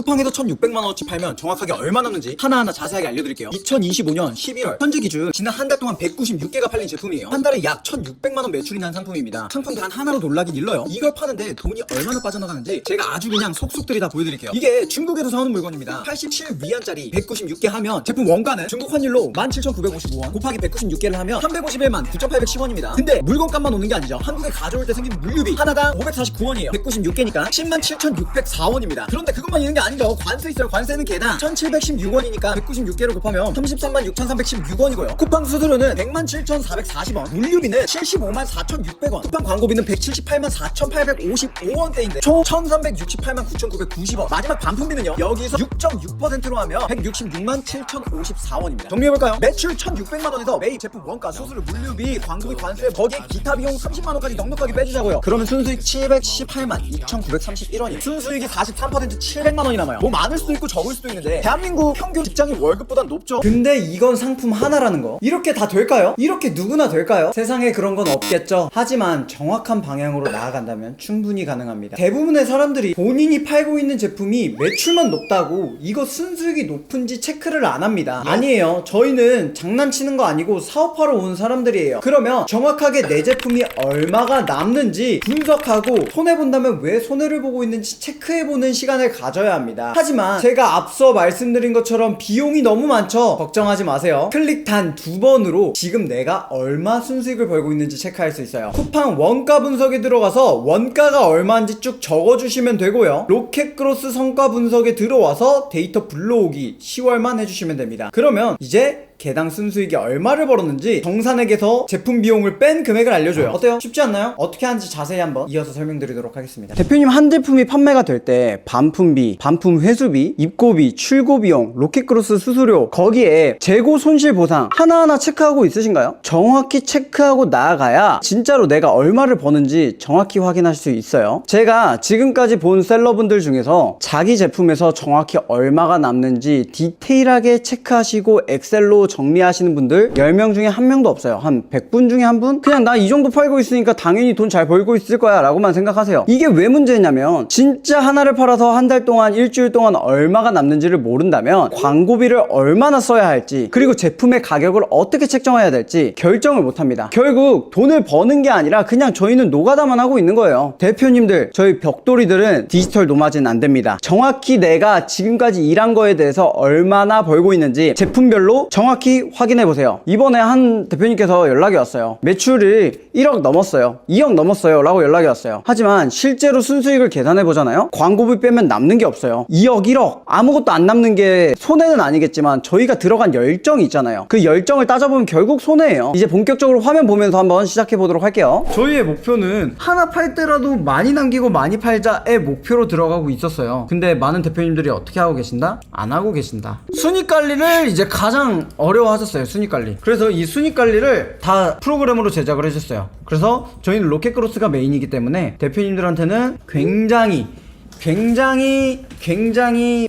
쿠팡에서 1,600만원어치 팔면 정확하게 얼마 남는지 하나하나 자세하게 알려드릴게요. 2025년 11월 현재 기준 지난 한 달 동안 196개가 팔린 제품이에요. 한 달에 약 1,600만원 매출이 난 상품입니다. 상품 단 하나로 놀라긴 일러요. 이걸 파는데 돈이 얼마나 빠져나가는지 제가 아주 그냥 속속들이 다 보여드릴게요. 이게 중국에서 사오는 물건입니다. 87위안짜리 196개 하면 제품 원가는 중국 환율로 17,955원 곱하기 196개를 하면 351만 9,810원입니다. 근데 물건값만 오는 게 아니죠. 한국에 가져올 때 생긴 물류비 하나당 549원이에요. 196개니까 107,604원입니다. 그런데 그것만 있는 게 아니죠. 관세 있어요. 관세는 개당 1,716원이니까 196개를 곱하면 336,316원이고요. 쿠팡 수수료는 107,440원, 물류비는 754,600원, 쿠팡 광고비는 178,4,855원대인데 총 1,368,9,990원. 마지막 반품비는요, 여기서 6.6%로 하면 166,7,054원입니다. 정리해볼까요? 매출 1,600만원에서 매일 제품 원가, 수수료, 물류비, 광고비, 관세, 거기에 기타 비용 30만원까지 넉넉하게 빼주자고요. 그러면 순수익 718만 2,931원이에요. 순수익이 43% 700만원이 남아요. 뭐 많을 수도 있고 적을 수도 있는데 대한민국 평균 직장인 월급보단 높죠. 근데 이건 상품 하나라는 거, 이렇게 다 될까요? 이렇게 누구나 될까요? 세상에 그런 건 없겠죠. 하지만 정확한 방향으로 나아간다면 충분히 가능합니다. 대부분의 사람들이 본인이 팔고 있는 제품이 매출만 높다고 이거 순수익이 높은지 체크를 안 합니다. 아니에요. 저희는 장난치는 거 아니고 사업하러 온 사람들이에요. 그러면 정확하게 내 제품이 얼마가 남는지 분석하고 손해본다면 왜 손해를 보고 있는지 체크해보는 시간을 가져야 합니다. 하지만 제가 앞서 말씀드린 것처럼 비용이 너무 많죠? 걱정하지 마세요. 클릭 단 2번으로 지금 내가 얼마 순수익을 벌고 있는지 체크할 수 있어요. 쿠팡 원가 분석에 들어가서 원가가 얼마인지 쭉 적어주시면 되고요. 로켓크로스 성과 분석에 들어와서 데이터 불러오기 10월만 해주시면 됩니다. 그러면 이제 개당 순수익이 얼마를 벌었는지 정산액에서 제품 비용을 뺀 금액을 알려줘요. 어때요? 쉽지 않나요? 어떻게 하는지 자세히 한번 이어서 설명드리도록 하겠습니다. 대표님, 한 제품이 판매가 될 때 반품비, 반품 회수비, 입고비, 출고비용, 로켓크로스 수수료, 거기에 재고 손실 보상 하나하나 체크하고 있으신가요? 정확히 체크하고 나아가야 진짜로 내가 얼마를 버는지 정확히 확인할 수 있어요. 제가 지금까지 본 셀러분들 중에서 자기 제품에서 정확히 얼마가 남는지 디테일하게 체크하시고 엑셀로 정리하시는 분들 10명 중에 1명도 없어요. 한 100분 중에 1분? 그냥 나 이 정도 팔고 있으니까 당연히 돈 잘 벌고 있을 거야 라고만 생각하세요. 이게 왜 문제냐면 진짜 하나를 팔아서 한 달 동안, 일주일 동안 얼마가 남는지를 모른다면 광고비를 얼마나 써야 할지, 그리고 제품의 가격을 어떻게 책정해야 될지 결정을 못합니다. 결국 돈을 버는 게 아니라 그냥 저희는 노가다만 하고 있는 거예요. 대표님들, 저희 벽돌이들은 디지털 노마진 안 됩니다. 정확히 내가 지금까지 일한 거에 대해서 얼마나 벌고 있는지 제품별로 정확히 확인해 보세요. 이번에 한 대표님께서 연락이 왔어요. 매출이 1억 넘었어요, 2억 넘었어요 라고 연락이 왔어요. 하지만 실제로 순수익을 계산해 보잖아요. 광고비 빼면 남는 게 없어요. 2억 1억 아무것도 안 남는 게 손해는 아니겠지만 저희가 들어간 열정이 있잖아요. 그 열정을 따져보면 결국 손해예요. 이제 본격적으로 화면 보면서 한번 시작해 보도록 할게요. 저희의 목표는 하나 팔 때라도 많이 남기고 많이 팔자의 목표로 들어가고 있었어요. 근데 많은 대표님들이 어떻게 하고 계신다? 안 하고 계신다. 순위 관리를 이제 가장 어려워하셨어요. 순위 관리. 그래서 이 순위 관리를 다 프로그램으로 제작을 해줬어요. 그래서 저희는 로켓크로스가 메인이기 때문에 대표님들한테는 굉장히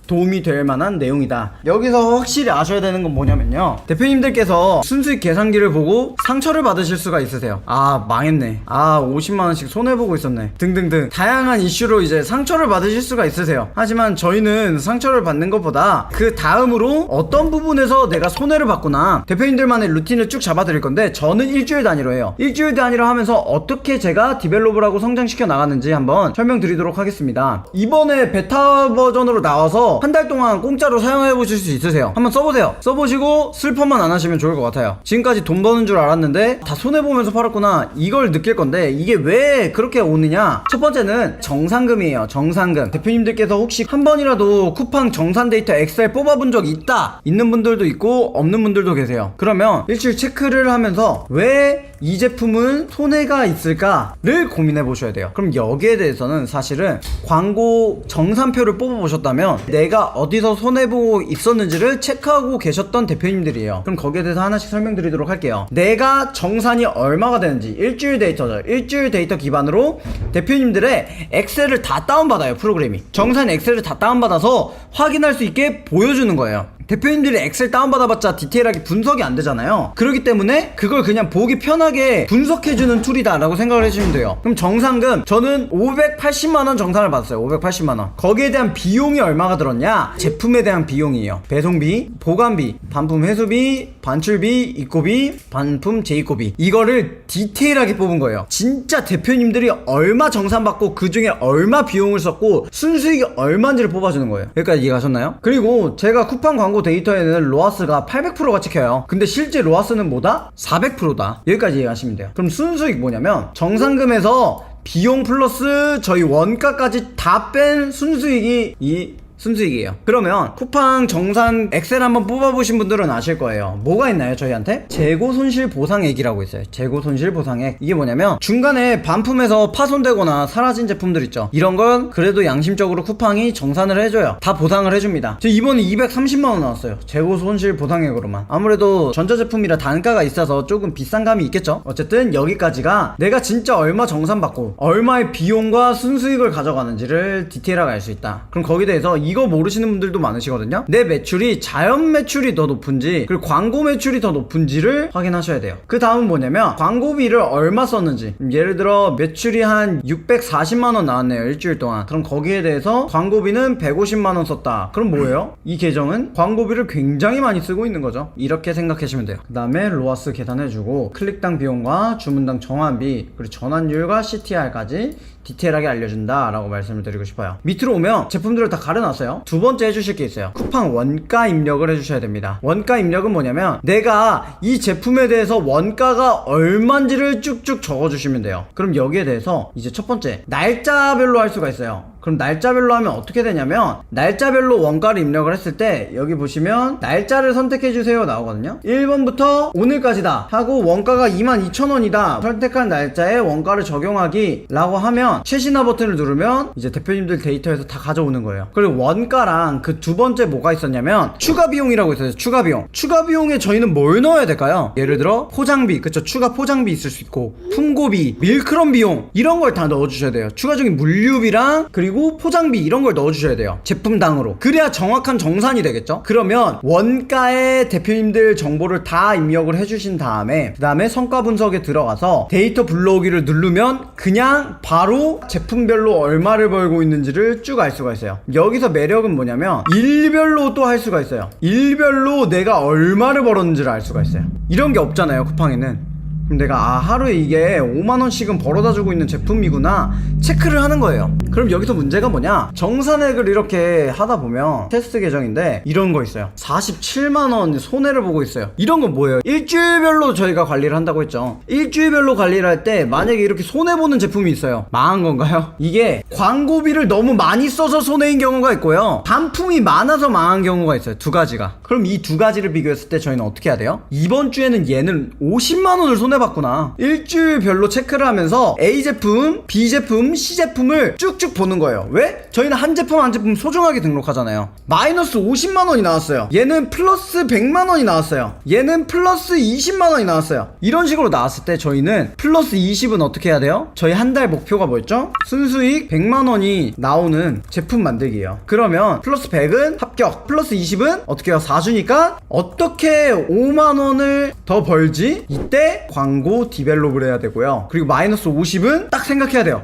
도움이 될 만한 내용이다. 여기서 확실히 아셔야 되는 건 뭐냐면요, 대표님들께서 순수익 계산기를 보고 상처를 받으실 수가 있으세요. 아, 망했네, 아 50만원씩 손해보고 있었네, 등등등 다양한 이슈로 이제 상처를 받으실 수가 있으세요. 하지만 저희는 상처를 받는 것보다 그 다음으로 어떤 부분에서 내가 손해를 봤구나, 대표님들만의 루틴을 쭉 잡아드릴 건데, 저는 일주일 단위로 해요. 일주일 단위로 하면서 어떻게 제가 디벨롭을 하고 성장시켜 나갔는지 한번 설명드리도록 하겠습니다. 이번에 베타 버전으로 나와서 한 달 동안 공짜로 사용해 보실 수 있으세요. 한번 써보세요. 써보시고 슬퍼만 안 하시면 좋을 것 같아요. 지금까지 돈 버는 줄 알았는데 다 손해보면서 팔았구나, 이걸 느낄 건데, 이게 왜 그렇게 오느냐. 첫 번째는 정산금이에요. 정산금. 대표님들께서 혹시 한 번이라도 쿠팡 정산 데이터 엑셀 뽑아본 적 있는 분들도 있고 없는 분들도 계세요. 그러면 일주일 체크를 하면서 왜 이 제품은 손해가 있을까를 고민해 보셔야 돼요. 그럼 여기에 대해서는 사실은 광고 정산표를 뽑아 보셨다면 내가 어디서 손해보고 있었는지를 체크하고 계셨던 대표님들이에요. 그럼 거기에 대해서 하나씩 설명드리도록 할게요. 내가 정산이 얼마가 되는지 일주일 데이터죠. 일주일 데이터 기반으로 대표님들의 엑셀을 다 다운받아요. 프로그램이 정산 엑셀을 다 다운받아서 확인할 수 있게 보여주는 거예요. 대표님들이 엑셀 다운받아봤자 디테일하게 분석이 안 되잖아요. 그렇기 때문에 그걸 그냥 보기 편하게 분석해주는 툴이다 라고 생각을 해주시면 돼요. 그럼 정산금 저는 580만원 정산을 받았어요. 580만원. 거기에 대한 비용이 얼마가 들었냐? 제품에 대한 비용이에요. 배송비, 보관비, 반품 회수비, 반출비, 입고비, 반품 재입고비. 이거를 디테일하게 뽑은 거예요. 진짜 대표님들이 얼마 정산받고 그 중에 얼마 비용을 썼고 순수익이 얼마인지를 뽑아주는 거예요. 여기까지 이해가셨나요? 그리고 제가 쿠팡 광고 데이터에는 로아스가 800%가 찍혀요. 근데 실제 로아스는 뭐다? 400%다. 여기까지 이해하시면 돼요. 그럼 순수익 뭐냐면 정산금에서 비용 플러스 저희 원가까지 다 뺀 순수익이 이 순수익이에요. 그러면 쿠팡 정산 엑셀 한번 뽑아보신 분들은 아실 거예요. 뭐가 있나요 저희한테? 재고 손실 보상액이라고 있어요. 재고 손실 보상액. 이게 뭐냐면 중간에 반품해서 파손되거나 사라진 제품들 있죠. 이런 건 그래도 양심적으로 쿠팡이 정산을 해줘요. 다 보상을 해줍니다. 저 이번에 230만원 나왔어요. 재고 손실 보상액으로만. 아무래도 전자제품이라 단가가 있어서 조금 비싼 감이 있겠죠. 어쨌든 여기까지가 내가 진짜 얼마 정산받고 얼마의 비용과 순수익을 가져가는지를 디테일하게 알 수 있다. 그럼 거기에 대해서 이거 모르시는 분들도 많으시거든요. 내 매출이 자연 매출이 더 높은지 그리고 광고 매출이 더 높은지를 확인하셔야 돼요. 그 다음은 뭐냐면 광고비를 얼마 썼는지. 예를 들어 매출이 한 640만원 나왔네요 일주일 동안. 그럼 거기에 대해서 광고비는 150만원 썼다. 그럼 뭐예요? 이 계정은 광고비를 굉장히 많이 쓰고 있는 거죠. 이렇게 생각하시면 돼요. 그 다음에 로아스 계산해주고 클릭당 비용과 주문당 정환비 그리고 전환율과 CTR까지 디테일하게 알려준다 라고 말씀을 드리고 싶어요. 밑으로 오면 제품들을 다 가려놨어요. 두 번째 해주실 게 있어요. 쿠팡 원가 입력을 해주셔야 됩니다. 원가 입력은 뭐냐면 내가 이 제품에 대해서 원가가 얼만지를 쭉쭉 적어주시면 돼요. 그럼 여기에 대해서 이제 첫 번째 날짜별로 할 수가 있어요. 그럼 날짜별로 하면 어떻게 되냐면 날짜별로 원가를 입력을 했을 때 여기 보시면 날짜를 선택해주세요 나오거든요. 1번부터 오늘까지다 하고 원가가 22,000원이다 선택한 날짜에 원가를 적용하기 라고 하면 최신화 버튼을 누르면 이제 대표님들 데이터에서 다 가져오는 거예요. 그리고 원가랑 그 두 번째 뭐가 있었냐면 추가 비용이라고 있어요. 추가 비용. 추가 비용에 저희는 뭘 넣어야 될까요? 예를 들어 포장비, 그쵸, 추가 포장비 있을 수 있고 품고비, 밀크럼 비용 이런 걸 다 넣어주셔야 돼요. 추가적인 물류비랑 그리고 포장비 이런 걸 넣어주셔야 돼요. 제품당으로. 그래야 정확한 정산이 되겠죠. 그러면 원가에 대표님들 정보를 다 입력을 해주신 다음에 그 다음에 성과 분석에 들어가서 데이터 불러오기를 누르면 그냥 바로 제품별로 얼마를 벌고 있는지를 쭉 알 수가 있어요. 여기서 매력은 뭐냐면 일별로 또 할 수가 있어요. 일별로 내가 얼마를 벌었는지를 알 수가 있어요. 이런 게 없잖아요 쿠팡에는. 그럼 내가 하루에 이게 5만원씩은 벌어다 주고 있는 제품이구나 체크를 하는 거예요. 그럼 여기서 문제가 뭐냐, 정산액을 이렇게 하다 보면 테스트 계정인데 이런 거 있어요. 47만원 손해를 보고 있어요. 이런 건 뭐예요? 일주일별로 저희가 관리를 한다고 했죠. 일주일별로 관리를 할 때 만약에 이렇게 손해보는 제품이 있어요. 망한 건가요? 이게 광고비를 너무 많이 써서 손해인 경우가 있고요, 반품이 많아서 망한 경우가 있어요. 두 가지가. 그럼 이 두 가지를 비교했을 때 저희는 어떻게 해야 돼요? 이번 주에는 얘는 50만원을 손해봤구나. 일주일별로 체크를 하면서 A 제품, B 제품, C 제품을 쭉쭉 보는 거예요. 왜? 저희는 한 제품 한 제품 소중하게 등록하잖아요. 마이너스 50만원이 나왔어요. 얘는 플러스 100만원이 나왔어요. 얘는 플러스 20만원이 나왔어요. 이런 식으로 나왔을 때 저희는 플러스 20은 어떻게 해야 돼요? 저희 한 달 목표가 뭐였죠? 순수익 100만원이 나오는 제품 만들기예요. 그러면 플러스 100은 합격, 플러스 20은 어떻게 해요? 4주니까 어떻게 5만원을 더 벌지? 이때 광고 디벨롭을 해야 되고요. 그리고 마이너스 50은 딱 생각해야 돼요.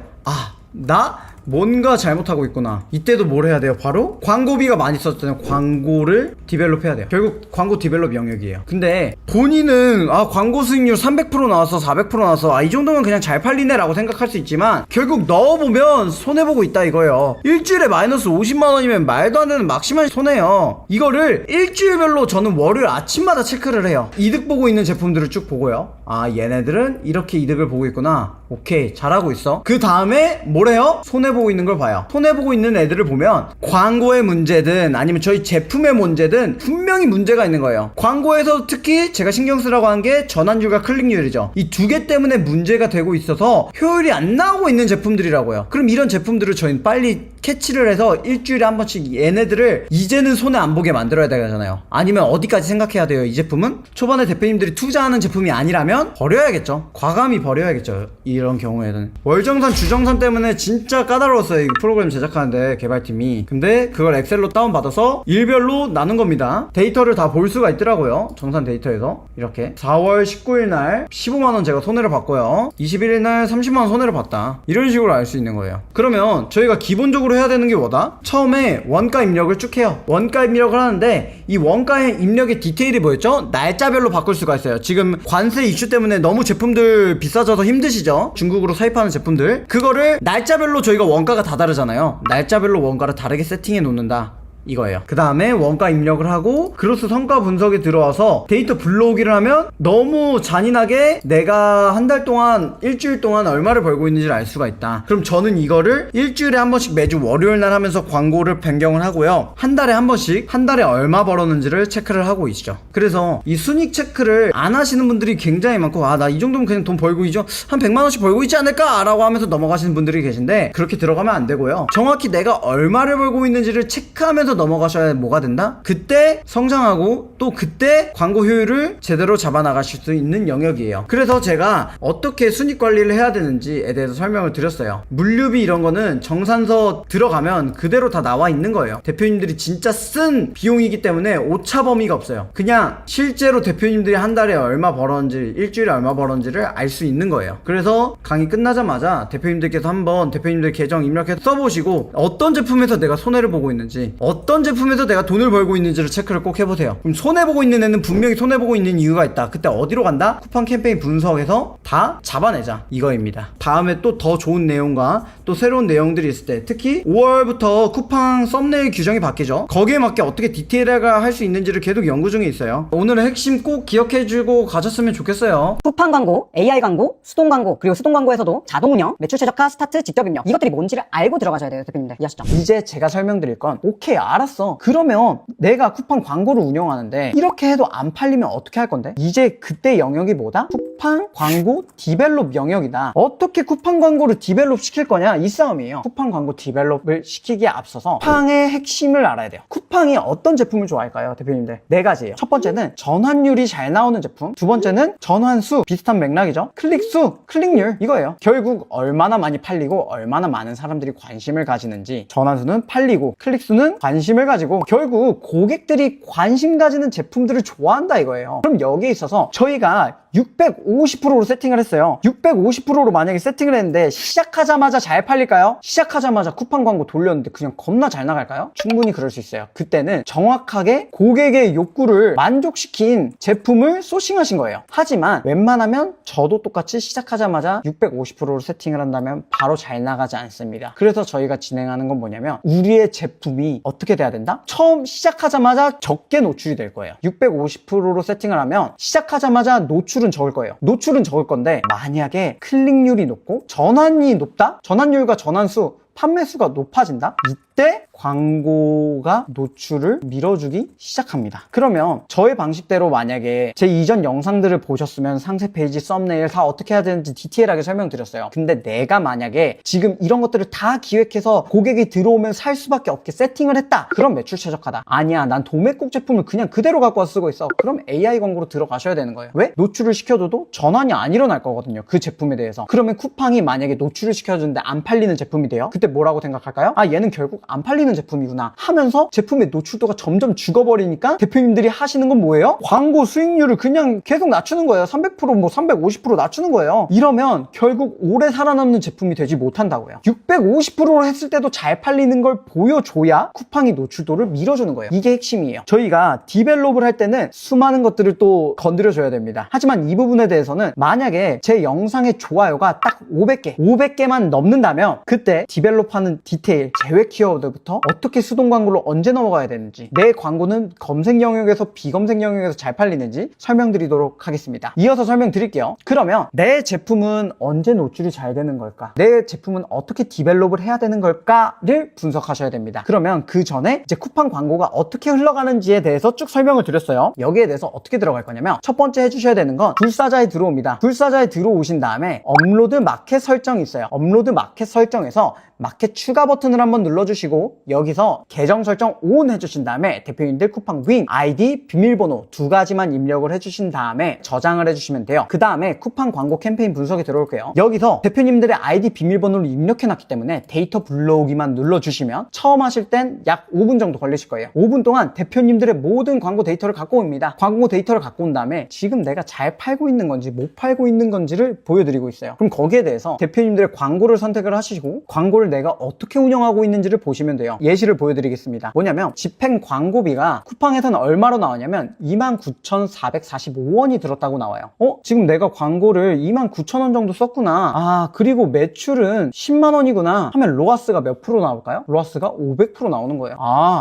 나 뭔가 잘못하고 있구나. 이때도 뭘 해야 돼요? 바로 광고비가 많이 썼잖아요. 광고를 디벨롭 해야 돼요. 결국 광고 디벨롭 영역이에요. 근데 본인은 광고 수익률 300% 나왔어, 400% 나왔어, 이 정도면 그냥 잘 팔리네 라고 생각할 수 있지만 결국 넣어보면 손해보고 있다 이거예요. 일주일에 마이너스 50만원이면 말도 안 되는 막심한 손해요. 이거를 일주일별로 저는 월요일 아침마다 체크를 해요. 이득 보고 있는 제품들을 쭉 보고요. 얘네들은 이렇게 이득을 보고 있구나. 오케이, 잘하고 있어. 그 다음에 뭐래요? 손해보고 있는 걸 봐요. 손해보고 있는 애들을 보면 광고의 문제든 아니면 저희 제품의 문제든 분명히 문제가 있는 거예요. 광고에서 특히 제가 신경 쓰라고 한 게 전환율과 클릭률이죠. 이 두 개 때문에 문제가 되고 있어서 효율이 안 나오고 있는 제품들이라고요. 그럼 이런 제품들을 저희는 빨리 캐치를 해서 일주일에 한 번씩 얘네들을 이제는 손해 안 보게 만들어야 되잖아요. 아니면 어디까지 생각해야 돼요? 이 제품은 초반에 대표님들이 투자하는 제품이 아니라면 버려야겠죠. 과감히 버려야겠죠. 이런 경우에는 월정산 주정산 때문에 진짜 까다로웠어요. 이 프로그램 제작하는데 개발팀이. 근데 그걸 엑셀로 다운받아서 일별로 나눈 겁니다. 데이터를 다 볼 수가 있더라고요. 정산 데이터에서 이렇게 4월 19일 날 15만원 제가 손해를 봤고요, 21일 날 30만원 손해를 봤다, 이런 식으로 알 수 있는 거예요. 그러면 저희가 기본적으로 해야 되는 게 뭐다? 처음에 원가 입력을 쭉 해요. 원가 입력을 하는데 이 원가의 입력의 디테일이 뭐였죠? 날짜별로 바꿀 수가 있어요. 지금 관세 이슈 때문에 너무 제품들 비싸져서 힘드시죠? 중국으로 사입하는 제품들, 그거를 날짜별로 저희가 원가가 다 다르잖아요. 날짜별로 원가를 다르게 세팅해 놓는다, 이거예요. 그 다음에 원가 입력을 하고 그로스 성과 분석에 들어와서 데이터 불러오기를 하면 너무 잔인하게 내가 한 달 동안, 일주일 동안 얼마를 벌고 있는지를 알 수가 있다. 그럼 저는 이거를 일주일에 한 번씩 매주 월요일 날 하면서 광고를 변경을 하고요, 한 달에 한 번씩 한 달에 얼마 벌었는지를 체크를 하고 있죠. 그래서 이 순익 체크를 안 하시는 분들이 굉장히 많고, 아, 나 이 정도면 그냥 돈 벌고 있죠, 한 100만원씩 벌고 있지 않을까? 라고 하면서 넘어가시는 분들이 계신데, 그렇게 들어가면 안 되고요. 정확히 내가 얼마를 벌고 있는지를 체크하면서 넘어가셔야 뭐가 된다? 그때 성장하고 또 그때 광고 효율을 제대로 잡아 나가실 수 있는 영역이에요. 그래서 제가 어떻게 순익 관리를 해야 되는지에 대해서 설명을 드렸어요. 물류비 이런 거는 정산서 들어가면 그대로 다 나와 있는 거예요. 대표님들이 진짜 쓴 비용이기 때문에 오차 범위가 없어요. 그냥 실제로 대표님들이 한 달에 얼마 벌었는지, 일주일에 얼마 벌었는지를 알 수 있는 거예요. 그래서 강의 끝나자마자 대표님들께서 한번 대표님들 계정 입력해서 써보시고 어떤 제품에서 내가 손해를 보고 있는지, 어떤 제품에서 내가 돈을 벌고 있는지를 체크를 꼭 해보세요. 그럼 손해보고 있는 애는 분명히 손해보고 있는 이유가 있다. 그때 어디로 간다? 쿠팡 캠페인 분석해서 다 잡아내자, 이거입니다. 다음에 또 더 좋은 내용과 또 새로운 내용들이 있을 때, 특히 5월부터 쿠팡 썸네일 규정이 바뀌죠. 거기에 맞게 어떻게 디테일하게 할 수 있는지를 계속 연구 중에 있어요. 오늘의 핵심 꼭 기억해주고 가셨으면 좋겠어요. 쿠팡 광고, AI 광고, 수동 광고, 그리고 수동 광고에서도 자동 운영, 매출 최적화, 스타트, 직접 입력, 이것들이 뭔지를 알고 들어가셔야 돼요, 대표님들. 이해하시죠? 이제 제가 설명드릴 건, 오케이 알았어, 그러면 내가 쿠팡 광고를 운영하는데 이렇게 해도 안 팔리면 어떻게 할 건데? 이제 그때 영역이 뭐다? 쿠팡 광고 디벨롭 영역이다. 어떻게 쿠팡 광고를 디벨롭 시킬 거냐, 이 싸움이에요. 쿠팡 광고 디벨롭을 시키기에 앞서서 쿠팡의 핵심을 알아야 돼요. 쿠팡이 어떤 제품을 좋아할까요, 대표님들? 네 가지예요. 첫 번째는 전환율이 잘 나오는 제품, 두 번째는 전환수, 비슷한 맥락이죠. 클릭수, 클릭률, 이거예요. 결국 얼마나 많이 팔리고 얼마나 많은 사람들이 관심을 가지는지, 전환수는 팔리고 클릭수는 관심을 가지고, 결국 고객들이 관심 가지는 제품들을 좋아한다, 이거예요. 그럼 여기에 있어서 저희가 650%로 세팅을 했어요. 650%로 만약에 세팅을 했는데 시작하자마자 잘 팔릴까요? 시작하자마자 쿠팡 광고 돌렸는데 그냥 겁나 잘 나갈까요? 충분히 그럴 수 있어요. 그때는 정확하게 고객의 욕구를 만족시킨 제품을 소싱하신 거예요. 하지만 웬만하면 저도 똑같이 시작하자마자 650%로 세팅을 한다면 바로 잘 나가지 않습니다. 그래서 저희가 진행하는 건 뭐냐면, 우리의 제품이 어떻게 돼야 된다? 처음 시작하자마자 적게 노출이 될 거예요. 650%로 세팅을 하면 시작하자마자 노출은 적을 거예요. 노출은 적을 건데, 만약에 클릭률이 높고 전환이 높다? 전환율과 전환수, 판매수가 높아진다? 이때 광고가 노출을 밀어주기 시작합니다. 그러면 저의 방식대로 만약에 제 이전 영상들을 보셨으면 상세 페이지, 썸네일 다 어떻게 해야 되는지 디테일하게 설명드렸어요. 근데 내가 만약에 지금 이런 것들을 다 기획해서 고객이 들어오면 살 수밖에 없게 세팅을 했다, 그럼 매출 최적화다. 아니야, 난 도매국 제품을 그냥 그대로 갖고 와서 쓰고 있어, 그럼 AI 광고로 들어가셔야 되는 거예요. 왜? 노출을 시켜줘도 전환이 안 일어날 거거든요, 그 제품에 대해서. 그러면 쿠팡이 만약에 노출을 시켜주는데 안 팔리는 제품이 돼요? 그때 뭐라고 생각할까요? 아, 얘는 결국 안 팔리는 제품이구나 하면서 제품의 노출도가 점점 죽어버리니까 대표님들이 하시는 건 뭐예요? 광고 수익률을 그냥 계속 낮추는 거예요. 300% 뭐 350% 낮추는 거예요. 이러면 결국 오래 살아남는 제품이 되지 못한다고요. 650%로 했을 때도 잘 팔리는 걸 보여줘야 쿠팡이 노출도를 밀어주는 거예요. 이게 핵심이에요. 저희가 디벨롭을 할 때는 수많은 것들을 또 건드려줘야 됩니다. 하지만 이 부분에 대해서는 만약에 제 영상의 좋아요가 딱 500개만 넘는다면 그때 디벨롭하는 디테일, 제외 키워드부터 어떻게 수동 광고로 언제 넘어가야 되는지, 내 광고는 검색 영역에서 비검색 영역에서 잘 팔리는지 설명드리도록 하겠습니다. 이어서 설명드릴게요. 그러면 내 제품은 언제 노출이 잘 되는 걸까? 내 제품은 어떻게 디벨롭을 해야 되는 걸까를 분석하셔야 됩니다. 그러면 그 전에 이제 쿠팡 광고가 어떻게 흘러가는지에 대해서 쭉 설명을 드렸어요. 여기에 대해서 어떻게 들어갈 거냐면, 첫 번째 해주셔야 되는 건 불사자에 들어옵니다. 불사자에 들어오신 다음에 업로드 마켓 설정이 있어요. 업로드 마켓 설정에서 마켓 추가 버튼을 한번 눌러주시고 여기서 계정 설정 ON 해주신 다음에 대표님들 쿠팡 윙 아이디 비밀번호 두 가지만 입력을 해주신 다음에 저장을 해주시면 돼요. 그 다음에 쿠팡 광고 캠페인 분석에 들어올게요. 여기서 대표님들의 아이디 비밀번호를 입력해놨기 때문에 데이터 불러오기만 눌러주시면 처음 하실 땐 약 5분 정도 걸리실 거예요. 5분 동안 대표님들의 모든 광고 데이터를 갖고 옵니다. 광고 데이터를 갖고 온 다음에 지금 내가 잘 팔고 있는 건지 못 팔고 있는 건지를 보여드리고 있어요. 그럼 거기에 대해서 대표님들의 광고를 선택을 하시고 광고를 내가 어떻게 운영하고 있는지를 보시면 돼요. 예시를 보여드리겠습니다. 뭐냐면 집행 광고비가 쿠팡에서는 얼마로 나오냐면 29,445원이 들었다고 나와요. 지금 내가 광고를 29,000원 정도 썼구나. 그리고 매출은 10만 원이구나 하면 로아스가 몇 프로 나올까요? 로아스가 500% 나오는 거예요.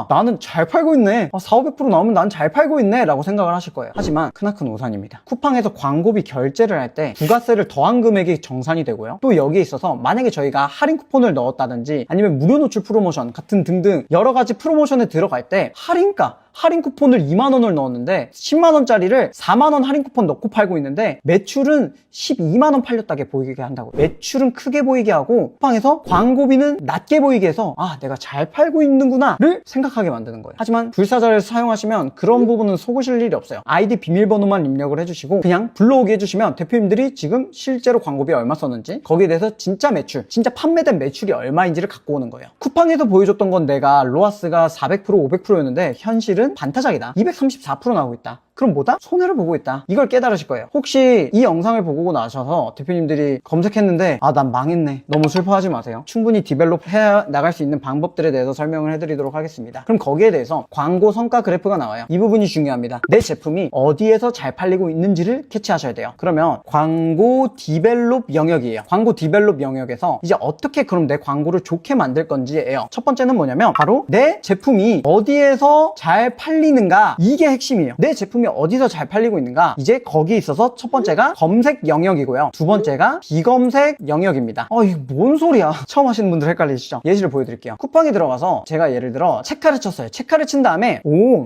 나는 잘 팔고 있네. 400~500% 나오면 난 잘 팔고 있네 라고 생각을 하실 거예요. 하지만 크나큰 오산입니다. 쿠팡에서 광고비 결제를 할 때 부가세를 더한 금액이 정산이 되고요. 또 여기에 있어서 만약에 저희가 할인 쿠폰을 넣었다든지 아니면 무료 노출 프로모션 같은 등등 여러 가지 프로모션에 들어갈 때 할인 쿠폰을 2만원을 넣었는데 10만원짜리를 4만원 할인 쿠폰 넣고 팔고 있는데 매출은 12만원 팔렸다게 보이게 한다고. 매출은 크게 보이게 하고 쿠팡에서 광고비는 낮게 보이게 해서 내가 잘 팔고 있는구나 를 생각하게 만드는 거예요. 하지만 불사자를 사용하시면 그런 부분은 속으실 일이 없어요. 아이디 비밀번호만 입력을 해주시고 그냥 불러오게 해주시면 대표님들이 지금 실제로 광고비 얼마 썼는지 거기에 대해서 진짜 매출, 진짜 판매된 매출이 얼마인지를 갖고 오는 거예요. 쿠팡에서 보여줬던 건 내가 로아스가 400%, 500%였는데 현실은 반타작이다. 234% 나오고 있다. 그럼 뭐다? 손해를 보고 있다. 이걸 깨달으실 거예요. 혹시 이 영상을 보고 나셔서 대표님들이 검색했는데 난 망했네. 너무 슬퍼하지 마세요. 충분히 디벨롭 해 나갈 수 있는 방법들에 대해서 설명을 해드리도록 하겠습니다. 그럼 거기에 대해서 광고 성과 그래프가 나와요. 이 부분이 중요합니다. 내 제품이 어디에서 잘 팔리고 있는지를 캐치하셔야 돼요. 그러면 광고 디벨롭 영역이에요. 광고 디벨롭 영역에서 이제 어떻게 그럼 내 광고를 좋게 만들 건지예요. 첫 번째는 뭐냐면 바로 내 제품이 어디에서 잘 팔리는가, 이게 핵심이에요. 내 제품이 어디서 잘 팔리고 있는가, 이제 거기에 있어서 첫 번째가 검색 영역이고요. 두 번째가 비검색 영역입니다. 이게 뭔 소리야. 처음 하시는 분들 헷갈리시죠? 예시를 보여드릴게요. 쿠팡에 들어가서 제가 예를 들어 체카를 쳤어요. 체카를 친 다음에